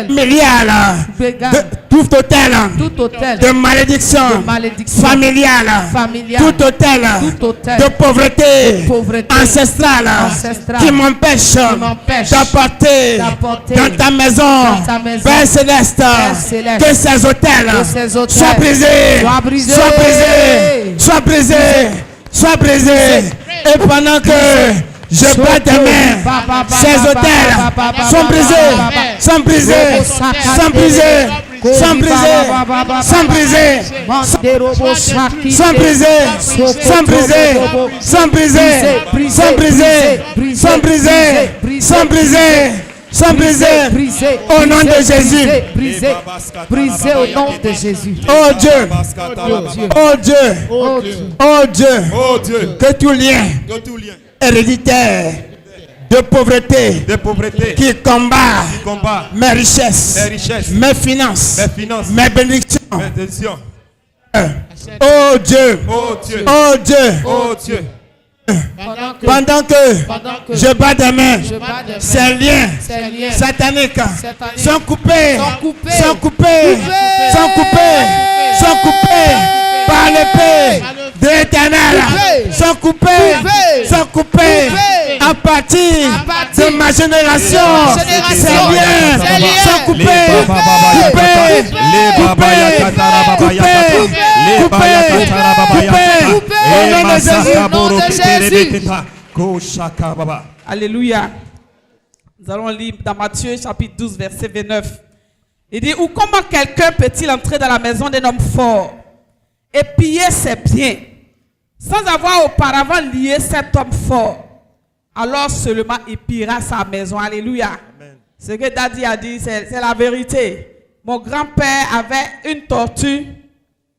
familial, tout hôtel de malédiction familiale, tout hôtel de pauvreté ancestrale qui m'empêche d'apporter dans ta maison, Père Céleste, que ces hôtels soient brisés, soient brisés, et pendant que je bats des mains, ces hôtels sont brisés, sont brisés, sont brisés, sont brisés, sont brisés, sont brisés, sont brisés, sont brisés, sont brisés, sont brisés, sont brisés, sont brisés au nom de Jésus. Brisé au nom de Jésus. Oh Dieu, oh Dieu, oh Dieu, oh Dieu, que tout lien héréditaire de pauvreté qui combat mes richesses, mes finances, mes bénédictions. Oh Dieu, oh Dieu, pendant que je bats des mains, ces liens sataniques sont coupés par l'épée de l'Éternel, sont coupés à partir de ma génération. Ces liens sont coupés au nom de Jésus. Alléluia. Nous allons lire dans Matthieu chapitre 12 verset 29. Il dit, ou comment quelqu'un peut-il entrer dans la maison d'un homme fort et piller ses biens sans avoir auparavant lié cet homme fort? Alors seulement il pillera sa maison. Alléluia. Amen. Ce que Daddy a dit, c'est la vérité. Mon grand-père avait une tortue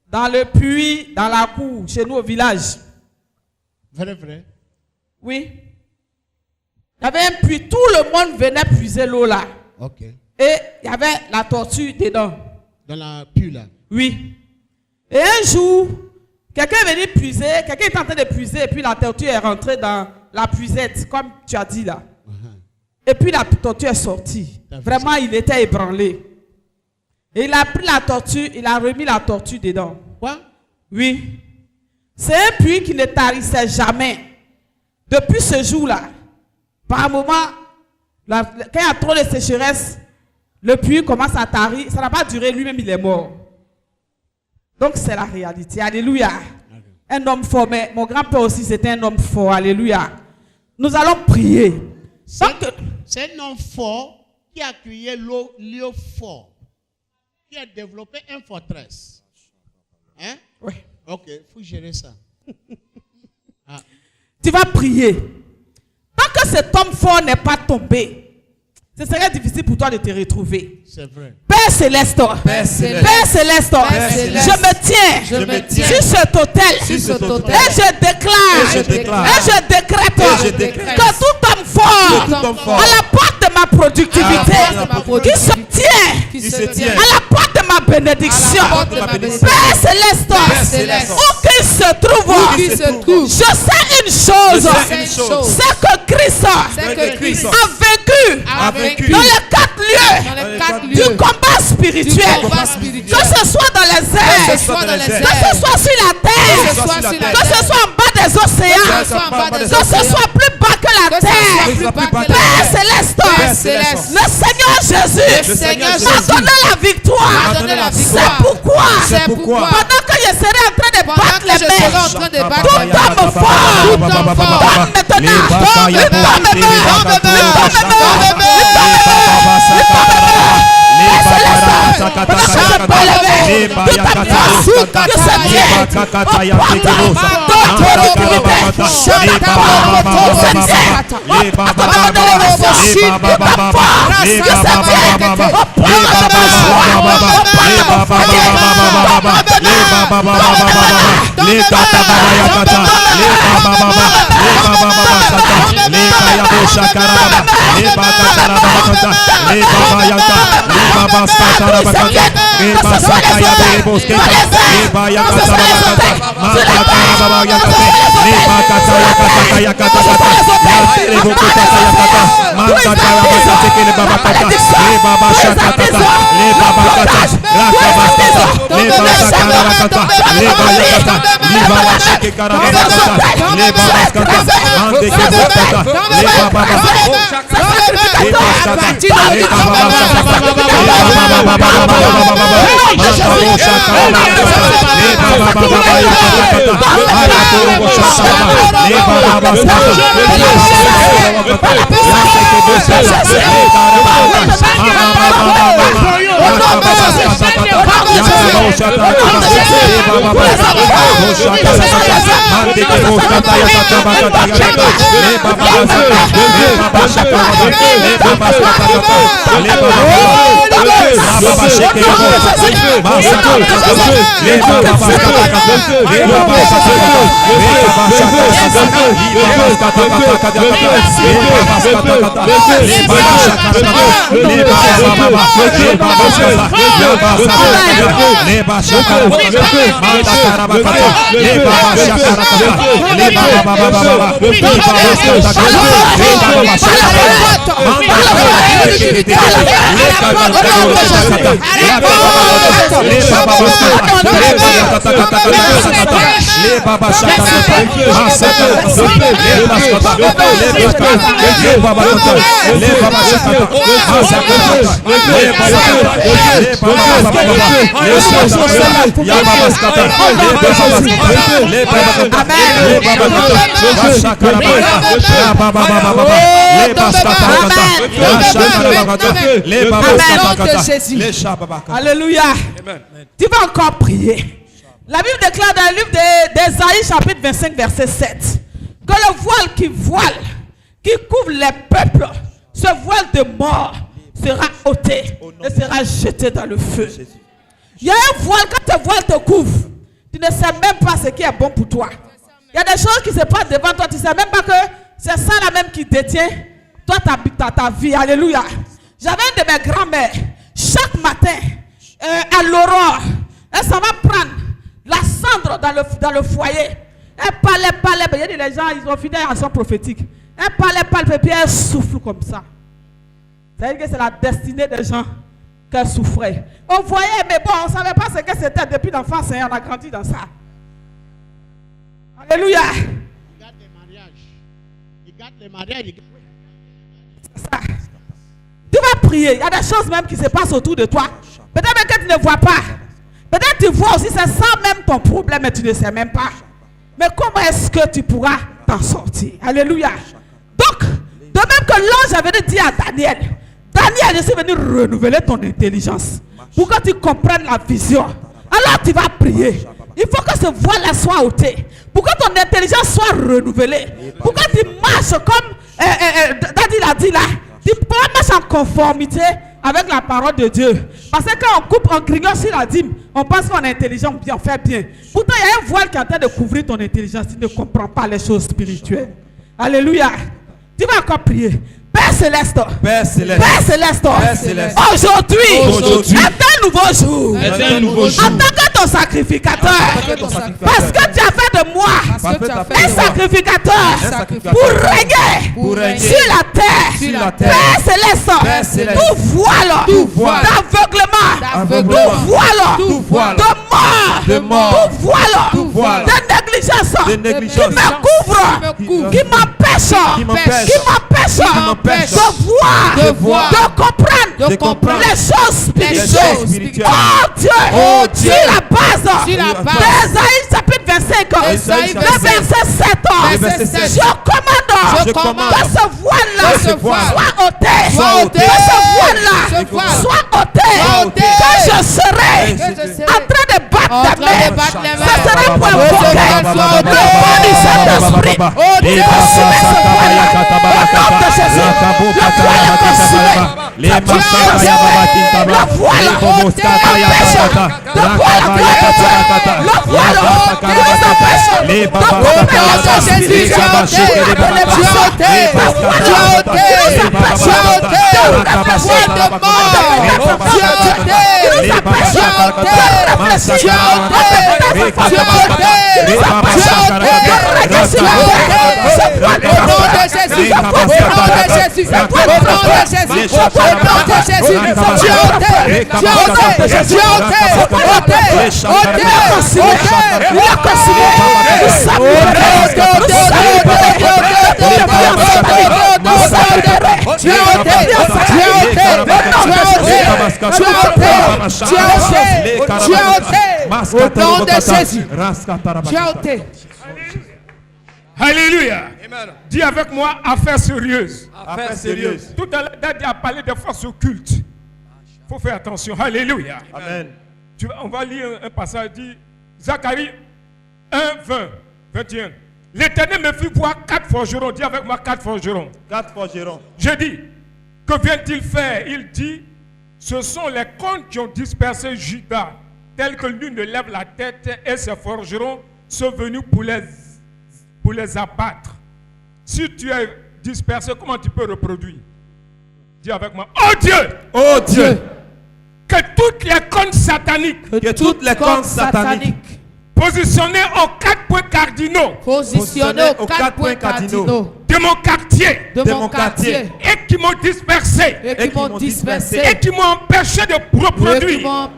dans le puits, dans la cour, chez nous au village. Vrai. Oui. Il y avait un puits, tout le monde venait puiser l'eau là. Ok. Et il y avait la tortue dedans. Dans la puits là? Oui. Et un jour, quelqu'un est venu puiser, quelqu'un est en train de puiser, et puis la tortue est rentrée dans la puisette, comme tu as dit là. Et puis la tortue est sortie. Vraiment, il était ébranlé. Et il a pris la tortue, il a remis la tortue dedans. Quoi? Oui. C'est un puits qui ne tarissait jamais. Depuis ce jour-là, par moment, quand il y a trop de sécheresse, le puits commence à tarir. Ça n'a pas duré, lui-même il est mort. Donc c'est la réalité. Alléluia. Un homme fort, mais mon grand-père aussi c'était un homme fort. Alléluia. Nous allons prier. C'est un homme fort qui a créé l'eau fort, qui a développé une forteresse. Hein? Oui. Ok, il faut gérer ça. Tu vas prier. Tant que cet homme fort n'est pas tombé, ce serait difficile pour toi de te retrouver. C'est vrai. Père Père Céleste, Père Céleste, Père Céleste, Père Céleste, je me tiens je me tiens sur cet autel sur cet autel. et je déclare Et je déclare. et je décrète Et je décrète. que tout homme fort Que tout homme fort à la porte de ma productivité à la porte de ma qui se tient qui se tient à la porte de ma bénédiction. à la porte de ma bénédiction. Père Céleste, Père Céleste, où qu'il se trouve, où qu'il se trouve, je sais une chose, je sais une chose, c'est que Christ c'est que Christ a vaincu a dans vaincu les 4 lieux du combat spirituel, que ce soit dans les airs, Que ce soit dans les airs, que ce soit sur la terre, que ce soit sur la que ce soit en bas des océans, que ce soit en bas des que ce océans, soit plus bas que la terre. plus bas que la Père terre. Céleste, Père Céleste, le Seigneur Jésus le Seigneur m'a Jésus donné la victoire. m'a donné la C'est victoire. pourquoi, C'est pourquoi, pendant que je serai en train de battre les mains, en train de battre tout homme fort, donne Alléluia. Tu vas encore prier. La Bible déclare dans le livre d'Ésaïe chapitre 25 verset 7 que le voile qui couvre les peuples, ce voile de mort sera ôté et sera jeté dans le feu. Il y a un voile, quand ce voile te couvre, tu ne sais même pas ce qui est bon pour toi. Il y a des choses qui se passent devant toi, tu ne sais même pas que c'est ça la même qui détient toi ta vie. Alléluia. J'avais une de mes grand-mères, chaque matin, à l'aurore, elle s'en va prendre la cendre dans le foyer. Elle parlait. Il y a des gens, ils ont fini en son prophétique. Elle parlait, puis elle souffle comme ça. C'est-à-dire que c'est la destinée des gens qu'elle souffrait. On voyait, mais bon, on ne savait pas ce que c'était depuis l'enfance. On a grandi dans ça. Alléluia. Il garde les mariages. Il garde les mariages. C'est ça. Tu vas prier. Il y a des choses même qui se passent autour de toi. Peut-être même que tu ne vois pas. Peut-être que tu vois aussi, c'est ça même ton problème et tu ne sais même pas. Mais comment est-ce que tu pourras t'en sortir? Alléluia. Donc, de même que l'ange avait dit à Daniel, Daniel, je suis venu renouveler ton intelligence pour que tu comprennes la vision. Alors tu vas prier. Il faut que ce voile soit ôté. Pour que ton intelligence soit renouvelée. Pour que tu marches comme Daddy l'a dit là. Tu marches en conformité avec la parole de Dieu. Parce que quand on coupe, on grignote sur la dîme, on pense qu'on est intelligent, on fait bien. Pourtant, il y a un voile qui est en train de couvrir ton intelligence. Tu ne comprends pas les choses spirituelles. Alléluia. Tu vas encore prier. Père Céleste, Père Céleste, Père Céleste, Père Céleste, aujourd'hui, aujourd'hui, est un nouveau jour, est un nouveau jour. en tant que ton sacrificateur, parce que tu as fait de moi un sacrificateur pour régner sur la terre. Père Céleste, tout voile d'aveuglement, tout voile de mort, tout voile de négligence qui me couvre, qui m'empêche de voir, de comprendre les choses spirituelles. Oh Dieu, sur la base d'Ésaïe chapitre 25, le verset 7, je commande que ce voile-là soit ôté, que ce voile-là soit ôté, que je serai en train de battre les mains, ce sera pour invoquer le nom du Saint-Esprit. Oh Dieu, consumez ce voile-là, au nom de Jésus. Le voile est consumé. Le voile empêche de voir la gloire de Dieu. Le voile qui nous empêche de comprendre les choses spirituelles. Alléluia. Dis avec moi, affaire sérieuse. Affaire sérieuse. Tout à l'heure, Daddy a parlé de forces occultes. Il faut faire attention. Alléluia. Amen. On va lire un passage dit Zacharie 1, 20, 21. L'Éternel me fit voir 4 forgerons. Dis avec moi 4 forgerons. 4 forgerons. Je dis, que vient-il faire? Il dit, ce sont les contes qui ont dispersé Juda, tels que l'une ne lève la tête et ses forgerons sont venus pour les abattre. Si tu es dispersé, comment tu peux reproduire? Dis avec moi, oh Dieu! Oh Dieu! Que toutes les contes sataniques, positionnées aux 4 points cardinaux, de mon quartier, et qui m'ont dispersé, et qui m'ont empêché de reproduire,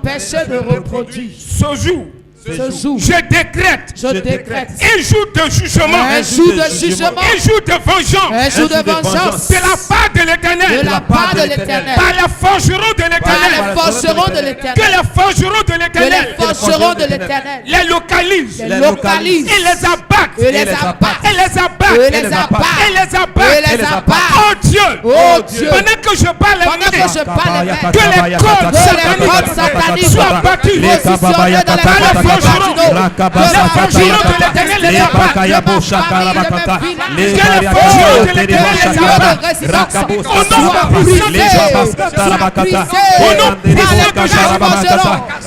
ce jour, je décrète un jour de jugement, un jour de vengeance, de la part de l'Éternel, par les forgerons de l'Éternel, que les forgerons de l'Éternel les localisent, et les abattent, oh Dieu, pendant que je parle, que les cordes sataniques soient battues, les forgerons de l'Éternel les abattent, que les forgerons de l'Éternel les abattent, au nom puissant de Jésus, au nom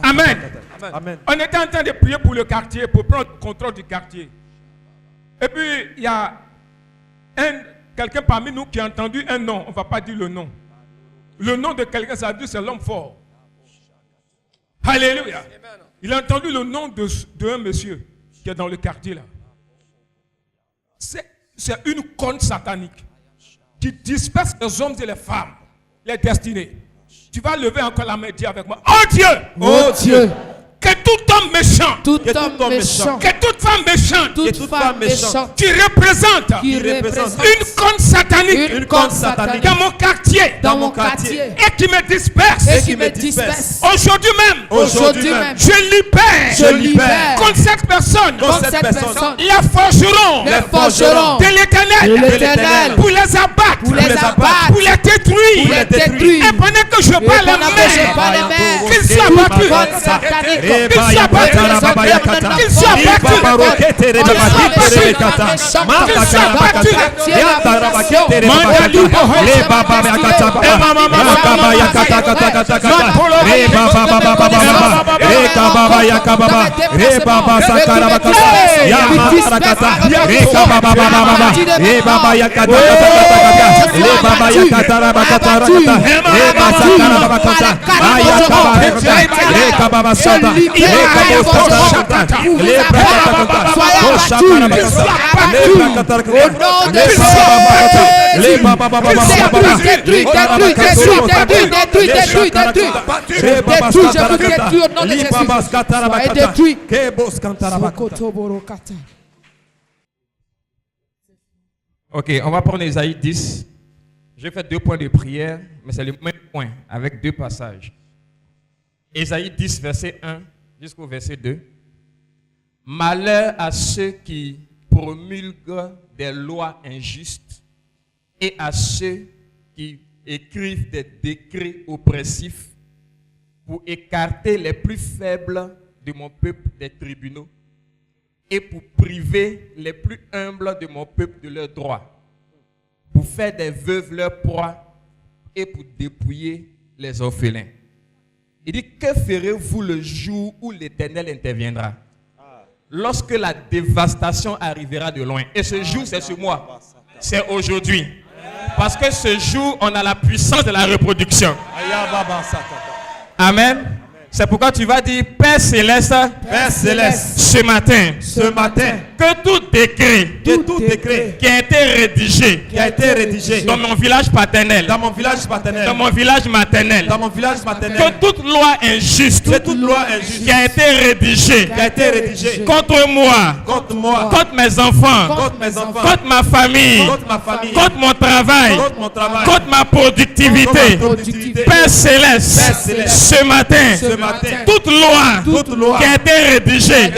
Amen. Amen. On était en train de prier pour le quartier, pour prendre le contrôle du quartier. Et puis, il y a quelqu'un parmi nous qui a entendu un nom. On ne va pas dire le nom. Le nom de quelqu'un, ça veut dire c'est l'homme fort. Alléluia. Il a entendu le nom d'un monsieur qui est dans le quartier là. C'est une conne satanique qui disperse les hommes et les femmes, les destinés. Tu vas lever encore la main et dire avec moi, oh Dieu! Oh Dieu! Que tout homme méchant, que toute femme méchante, qui représente une conne satanique dans mon quartier, et qui me disperse, aujourd'hui même, je libère contre cette personne, les forgerons de l'Éternel pour les abattre, pour les détruit. Pour les détruire. Et pendant que je parle la Pendant que je mer, parle la mer, qu'il soit battu. Qu'il soit battu. Qu'il soit Ok, on va prendre Ésaïe 10. J'ai fait 2 points de prière, mais c'est le même point avec 2 passages. Ésaïe 10, verset 1 jusqu'au verset 2. Malheur à ceux qui promulguent des lois injustes et à ceux qui écrivent des décrets oppressifs pour écarter les plus faibles de mon peuple des tribunaux et pour priver les plus humbles de mon peuple de leurs droits, pour faire des veuves leur proie et pour dépouiller les orphelins. Il dit, que ferez-vous le jour où l'Éternel interviendra? Lorsque la dévastation arrivera de loin. Et ce jour, c'est ce mois. C'est aujourd'hui. Parce que ce jour, on a la puissance de la reproduction. Amen. C'est pourquoi tu vas dire, Père Céleste, ce matin, que tout décret, qui a été rédigé, dans mon village paternel, dans mon village maternel, que toute loi injuste, qui a été rédigée, contre moi, contre mes enfants, contre ma famille, contre mon travail, contre ma productivité, Père Céleste, ce matin, toute loi qui a été rédigée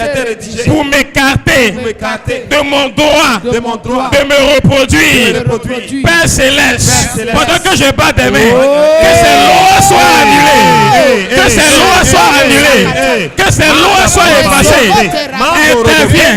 pour m'écarter de mon droit de me reproduire, Père Céleste, pendant que je bats des mains, que ces lois soient annulées, que ces lois soient annulées, que ces lois soient effacées. Interviens,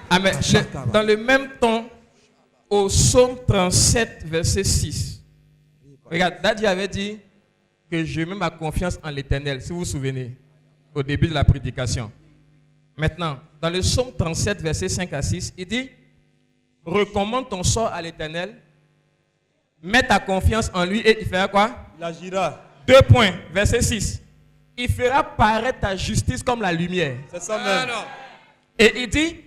Amen. Dans le même temps, au psaume 37, verset 6. Regarde, Daddy avait dit que je mets ma confiance en l'Éternel, si vous vous souvenez, au début de la prédication. Maintenant, dans le psaume 37, verset 5 à 6, il dit, recommande ton sort à l'Éternel, mets ta confiance en lui et il fera quoi? Il agira. 2 points, verset 6. Il fera paraître ta justice comme la lumière. C'est ça même. Et il dit,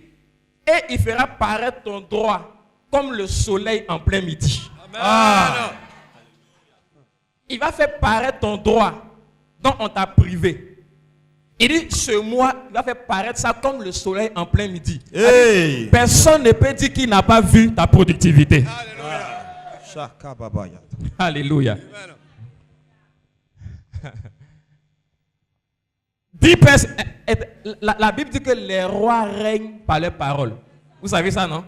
et il fera paraître ton droit comme le soleil en plein midi. Ah. Il va faire paraître ton droit dont on t'a privé. Il dit, ce mois, il va faire paraître ça comme le soleil en plein midi. Hey. Personne ne peut dire qu'il n'a pas vu ta productivité. Alléluia. Alléluia. La Bible dit que les rois règnent par leurs paroles. Vous savez ça, non?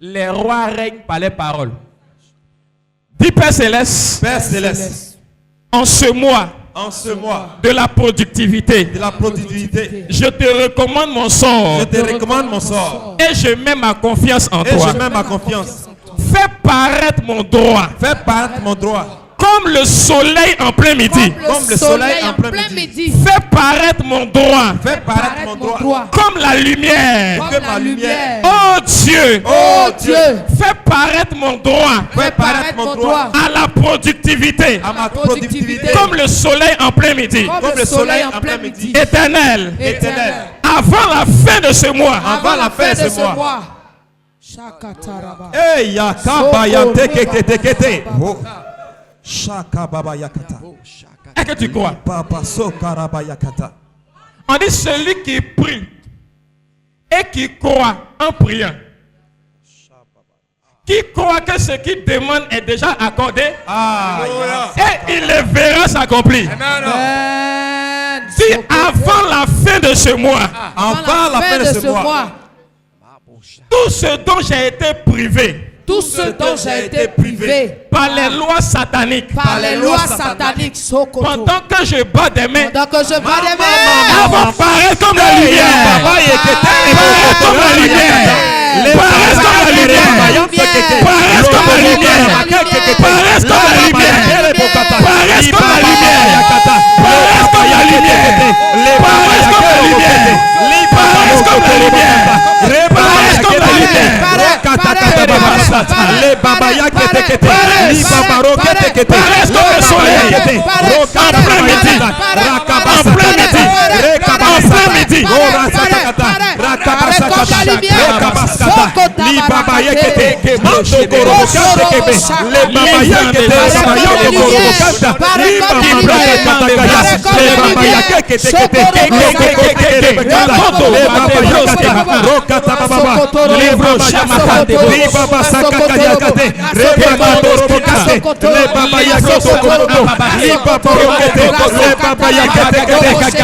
Les rois règnent par leurs paroles. Dis Père Céleste. Père Céleste, En ce mois en ce mois de la productivité, de la productivité, je te recommande mon sort. je te recommande mon sort. Et je mets ma confiance en Et toi. je mets ma confiance. Fais paraître mon droit Fais paraître mon droit comme le soleil en plein midi. Comme le soleil en plein midi. Fais paraître mon droit Fais paraître mon droit comme la lumière. que ma lumière. Oh Dieu, Oh Dieu, fais paraître mon droit fais paraître mon droit à la productivité à ma productivité comme le soleil en plein midi. comme le soleil en plein midi. Éternel, Éternel, avant la fin de ce mois, avant la fin de ce mois. Shakataraba. Hey, yakaba yatekete. Oh. Shaka baba yakata. est-ce que tu crois? Papa sokaraba yakata. On dit celui qui prie et qui croit en priant, qui croit que ce qu'il demande est déjà accordé, Ah, et il le verra s'accomplir. Amen. Si avant la fin de ce mois, avant la fin de ce mois, tout ce dont j'ai été privé tout ce dont j'ai été privé par les lois sataniques, par les lois sataniques, Sokoto, pendant que je bats des mains, pendant que je bats des elles mains, vont paraître comme la lumière. Paraître comme la lumière. Paraître comme la lumière. Paraître comme la lumière. Paraître comme la lumière. Paraître comme la lumière. Paraître comme la lumière. Paraître comme la lumière. Paraître comme la lumière. Paraître comme la lumière. les babaya ketekete, li babaro ketekete, Paraître comme le soleil. En plein midi. En plein midi. En plein midi. li babaya kete, mando koro ketekete, le babaya kete, mayo koro kata, li babaya katakaya, le babaya ketekete, le babaya kete, rokata baba, le babaya makate, li baba sakakaya kate, re babaro kate, le babaya koto, li babaro kete, le babaya kete,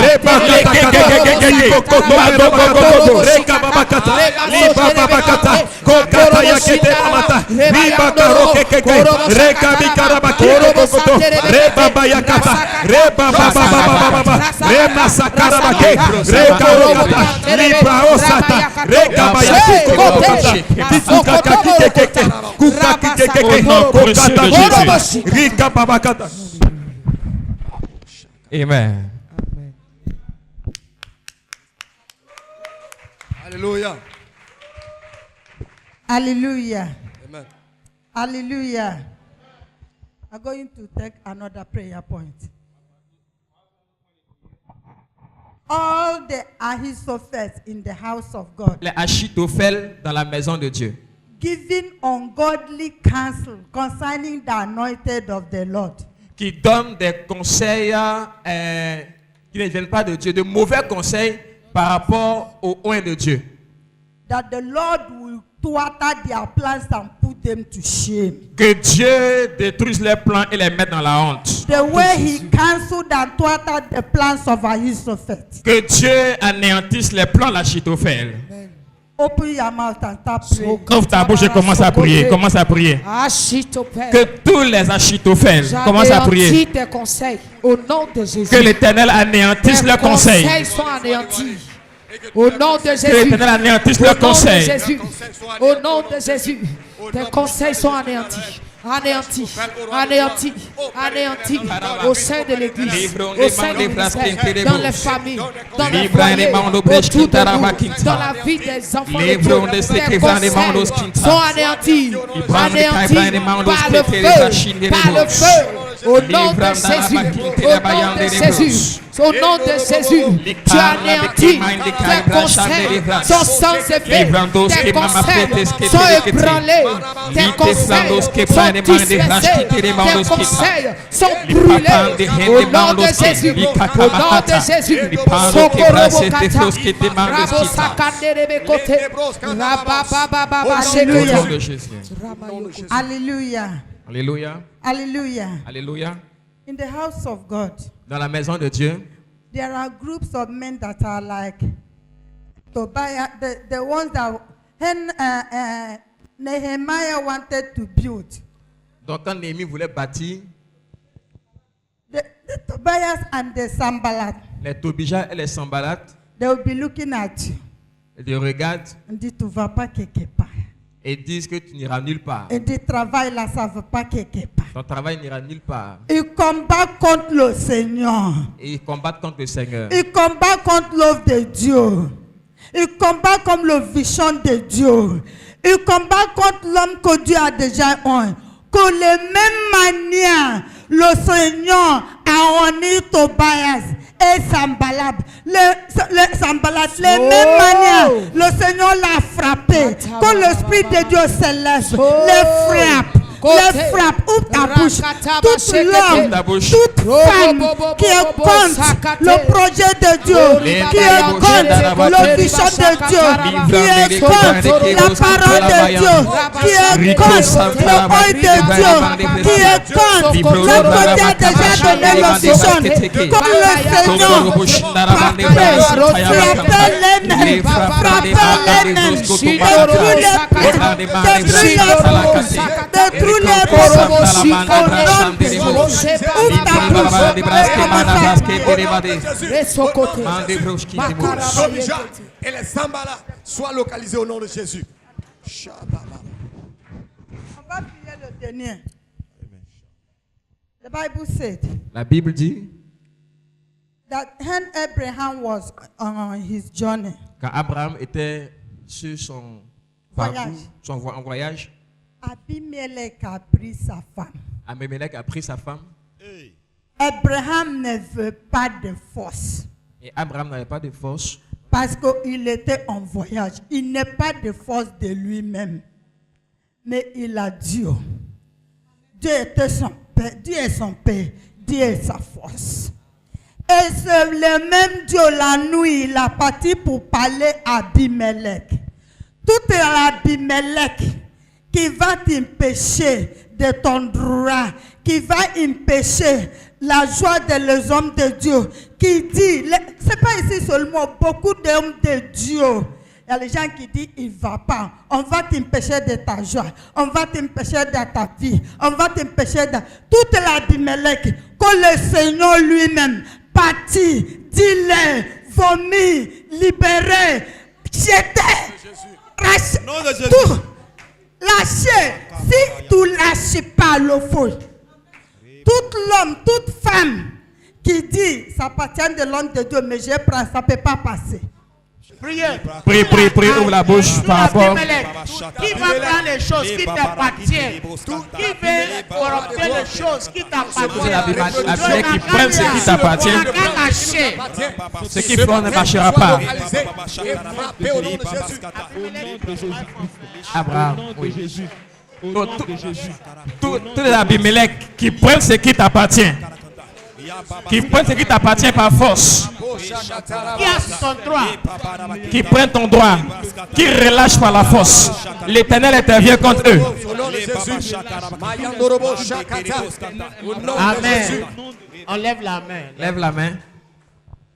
le babaya kete, koto, re kababa kata, li baba kata, kokata ya kete amata, li bakaro keke, re kabikara koto, re babaya kata, re baba, re masakara bake, re karokata, li praosata, re kabaya kokota, tituka kike, kuka kike, kokata, rika baba kata. Amen. Alléluia. Hallelujah. Amen. Hallelujah. I'm going to take another prayer point. All the Ahithophels in the house of God, Les Achitophel dans la maison de Dieu, giving ungodly counsel concerning the anointed of the Lord, qui donnent des conseils qui ne viennent pas de Dieu, de mauvais conseils par rapport au oint de Dieu. that the Lord will thwart their plans and put them to shame. Que Dieu détruise leurs plans et les mette dans la honte. The way he cancelled and thwarted the plans of Ahithophel. Que Dieu anéantisse les plans d'Achitophel. Open your mouth and start praying. Ouvre ta bouche et commence à prier. Commence à prier. Achitophel. Que tous les Achitophel commencent à prier. J'anéantis tes conseils au nom de Jésus. Que l'Éternel anéantisse leurs conseils. Tes conseils sont anéantis. Au nom de Que Jésus. l'Éternel anéantisse Au leurs nom de conseils. Jésus. Au nom de Jésus. Tes conseils sont anéantis. Anéantis, anéantis, anéantis au sein de l'église, au sein du ministère, dans les familles, dans les foyers, autour de nous, dans la vie des enfants de Dieu. Tes conseils sont anéantis, anéantis par le feu, par le feu. Au nom de Jésus, au nom de Jésus, au nom de Jésus, tu anéantis, tes conseils sont sans effet, tes conseils sont ébranlés, tes conseils sont dispersés, tes conseils sont brûlés. Au nom de Jésus, au nom de Jésus, Hallelujah. Alléluia. Hallelujah. Alléluia. In the house of God, Dans la maison de Dieu, there are groups of men that are like Tobiah, the ones that Nehemiah wanted to build. Donc quand Néhémie voulait bâtir, The Tobias and the Sanballat, les Tobija et les Sanballat, they will be looking at you. ils te regardent On dit, tu vas pas quelque part. et disent que tu n'iras nulle part. Et dit, travail là, ça va pas quelque part. Ton travail n'ira nulle part. Ils combattent contre le Seigneur. Et ils combattent contre le Seigneur. Ils combattent contre l'œuvre de Dieu. Ils combattent comme le vision de Dieu. Ils combattent contre l'homme que Dieu a déjà eu. Que de même manière, le Seigneur a honné Tobias et Sanballat. Les mêmes manières, le Seigneur l'a frappé. Quand l'Esprit de Dieu s'élève, les frappe. Les frappe, ouvre ta bouche. Tout l'homme, toute femme qui est contre le projet de Dieu, qui est contre le vision de Dieu, qui est contre la parole de Dieu, qui est contre le œil de Dieu, qui est contre le côté déjà donné le vision, comme le Seigneur frappait les mêmes, frappait les mêmes, détruit les et les Sanballat soient localisés au nom de Jésus. On va prier le dernier. The Bible said La Bible dit that when Abraham was on his journey, quand Abraham était sur son parcours, en voyage, Abimelech a pris sa femme. Abimelech a pris sa femme. Abraham ne veut pas de force. Et Abraham n'avait pas de force. Parce qu'il était en voyage. Il n'est pas de force de lui-même. Mais il a Dieu. Dieu était son père. Dieu est son père. Dieu est sa force. Et c'est le même Dieu la nuit, il a parti pour parler à Abimelech. Tout est Abimelech qui va t'empêcher de ton droit, qui va empêcher la joie des hommes de Dieu, qui dit, c'est pas ici seulement, beaucoup d'hommes de Dieu. Il y a les gens qui disent, il ne va pas. On va t'empêcher de ta joie. On va t'empêcher de ta vie. On va t'empêcher de... Toute l'Abimelech, que le Seigneur lui-même partit, dit-le, vomi, libéré, jeté, racheté, tout. Lâchez. Si tu ne lâches pas le feu, tout l'homme, toute femme qui dit, ça appartient de l'homme de Dieu, mais je prends, ça ne peut pas passer. Prie, ouvre la bouche par rapport. Qui va prendre les choses qui t'appartiennent? Qui veut corrompre les choses qui t'appartiennent? Abimelech qui prennent ce qui t'appartient. Ce qui font ne marchera pas. Abraham, oui. Tous les Abimelech qui prennent ce qui t'appartient. Qui prennent ce qui t'appartient par force. Qui a son droit? Qui prennent ton droit. Qui relâchent par la force. L'Éternel intervient contre eux. Amen. On lève la main. Lève la main.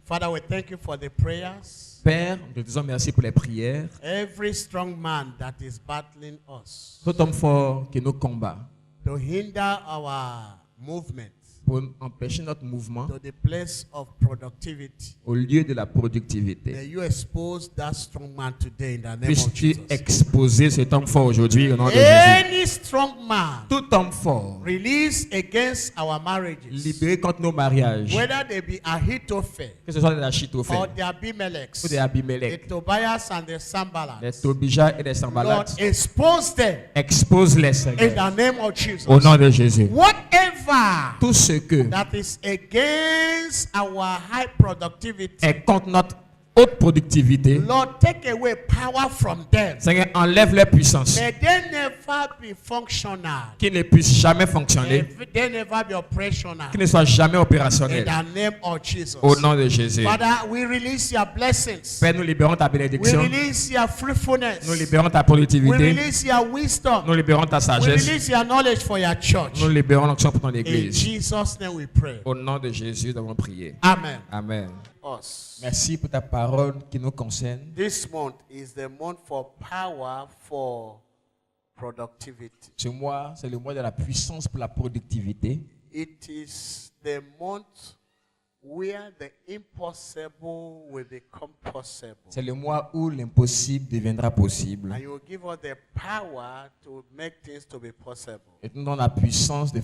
Father, we thank you for the prayers. Père, nous te disons merci pour les prières. Every strong man that is battling us Tout homme fort qui nous combat to hinder our movement pour empêcher notre mouvement to the place of productivity. au lieu de la productivité. May you expose that strong man today in the name of Puisses-tu Jesus. exposer cet homme fort aujourd'hui au nom de Jésus. Any strong man Tout homme fort released against our marriages, libéré contre nos mariages, whether they be Ahithophel que ce soit des or Achitophel the Abimelechs, ou des the Abimelech, Tobias and the Sanballat, des Tobija et des Lord, Sanballat, expose them expose-les, in Seigneur, the name of Jesus. au nom de Jésus. Whatever Tout ce que that is against our high productivity, est contre notre haute productivité, Lord, take away power from them. Seigneur, enlève leur puissance, May they never be functional. qu'ils ne puissent jamais fonctionner, May they never be operational. qu'ils ne soient jamais In opérationnels. the name of Jesus. Au nom de Jésus. Father, we release your blessings. Père, nous libérons ta We bénédiction, release your fruitfulness. nous libérons ta We productivité, release your wisdom. nous libérons ta We sagesse, release your knowledge for your church. nous libérons l'onction pour ton In église. Jesus' name we pray. Au nom de Jésus, nous avons prié. Amen. Amen. Us. Merci pour ta parole qui nous concerne. This month is the month for power for productivity. Ce mois, c'est le mois de la puissance pour la productivité. It is the month where the impossible will become possible. C'est le mois où l'impossible deviendra possible. And you will give us the power to make things to be possible. Et nous donnons la puissance de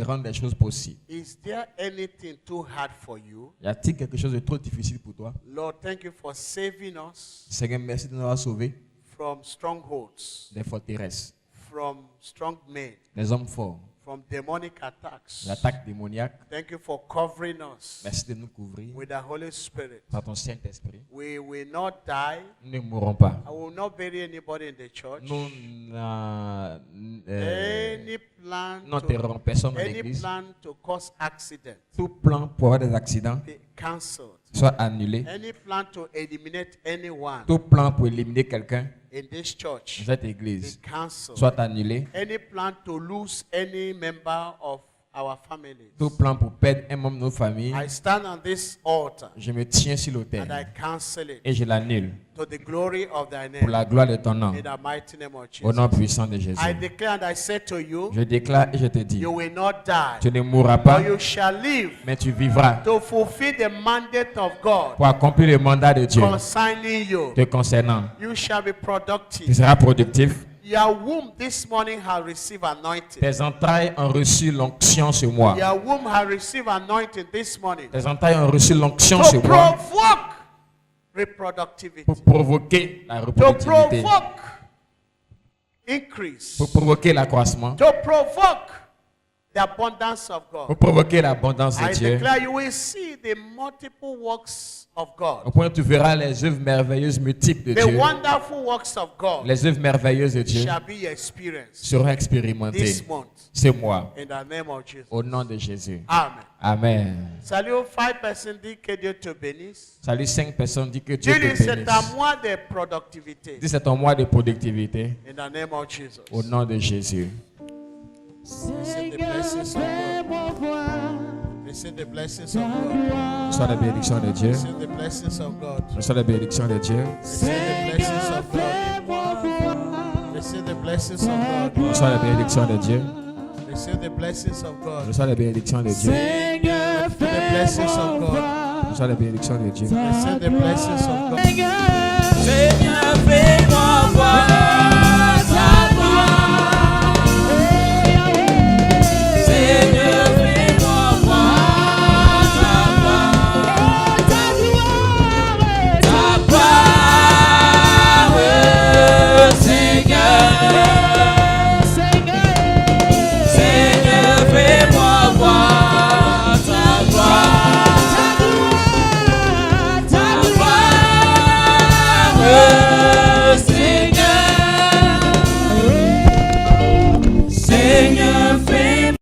rendre les choses possibles. Is there anything too hard for you? Y a-t-il quelque chose de trop difficile pour toi? Lord, thank you for saving us Seigneur, merci de nous avoir sauvés from strongholds, des forteresses, from strong men, des hommes forts, from demonic attacks. l'attaque démoniaque. Thank you for covering us Merci de nous couvrir with the Holy Spirit. par ton Saint-Esprit. We will not die. Nous ne mourrons pas. I will not bury anybody in the church. Nous Any plan n'enterrerons personne dans any l'église. plan to cause accident Tout plan pour avoir des accidents be cancelled. soit annulé. Any plan to eliminate anyone Tout plan pour éliminer quelqu'un in this church dans cette be église cancelled. soit annulé. Any plan to lose any member of our families. Tout plan pour perdre un membre de nos familles, I stand on this altar je me tiens sur and I l'autel cancel it et je l'annule to the glory of thy pour name. la gloire de ton nom. In the mighty name of Au nom Jesus. puissant de Jésus. I declare and I say to you, Je déclare et je te dis, you will not die, tu ne mourras pas, but you shall live mais tu vivras to fulfill the mandate of God pour accomplir le mandat de Dieu concerning you. te concernant. You shall be Tu productive. seras productif. Your womb this morning has received anointing. Tes entrailles ont reçu l'onction ce mois. Your womb has received anointing this morning Tes entrailles ont reçu l'onction to ce mois provoke reproductivity, pour provoquer la to reproductivité, provoke increase, pour provoquer l'accroissement, to provoke the abundance of pour God. provoquer l'abondance de I Dieu. declare you will see the multiple works of Au God, point où tu verras les œuvres merveilleuses multiples de the Dieu. wonderful works of God Les œuvres merveilleuses de Dieu shall be your experience seront expérimentées this month ce mois. in the name of Jesus. Au nom de Jésus. Amen. Amen. Salut 5 personnes, dit que Dieu te bénisse. Salut 5 personnes, dis que Dieu Dis-lui, te c'est un bénisse. mois de productivité. Dis c'est ton mois de productivité. In the name of Jesus. Au nom de Jésus. Receive the blessings of God. Receive the blessings of God. Reçois la bénédiction de Dieu. Receive the blessings of God. Reçois la bénédiction de Dieu. Receive the blessings of God. Receive the blessings of God. Reçois la bénédiction de Dieu. Receive the blessings of God. Reçois la bénédiction de Dieu. Receive the blessings of God. Reçois la bénédiction de Dieu. Receive the blessings of God. Seigneur, fais-moi voir.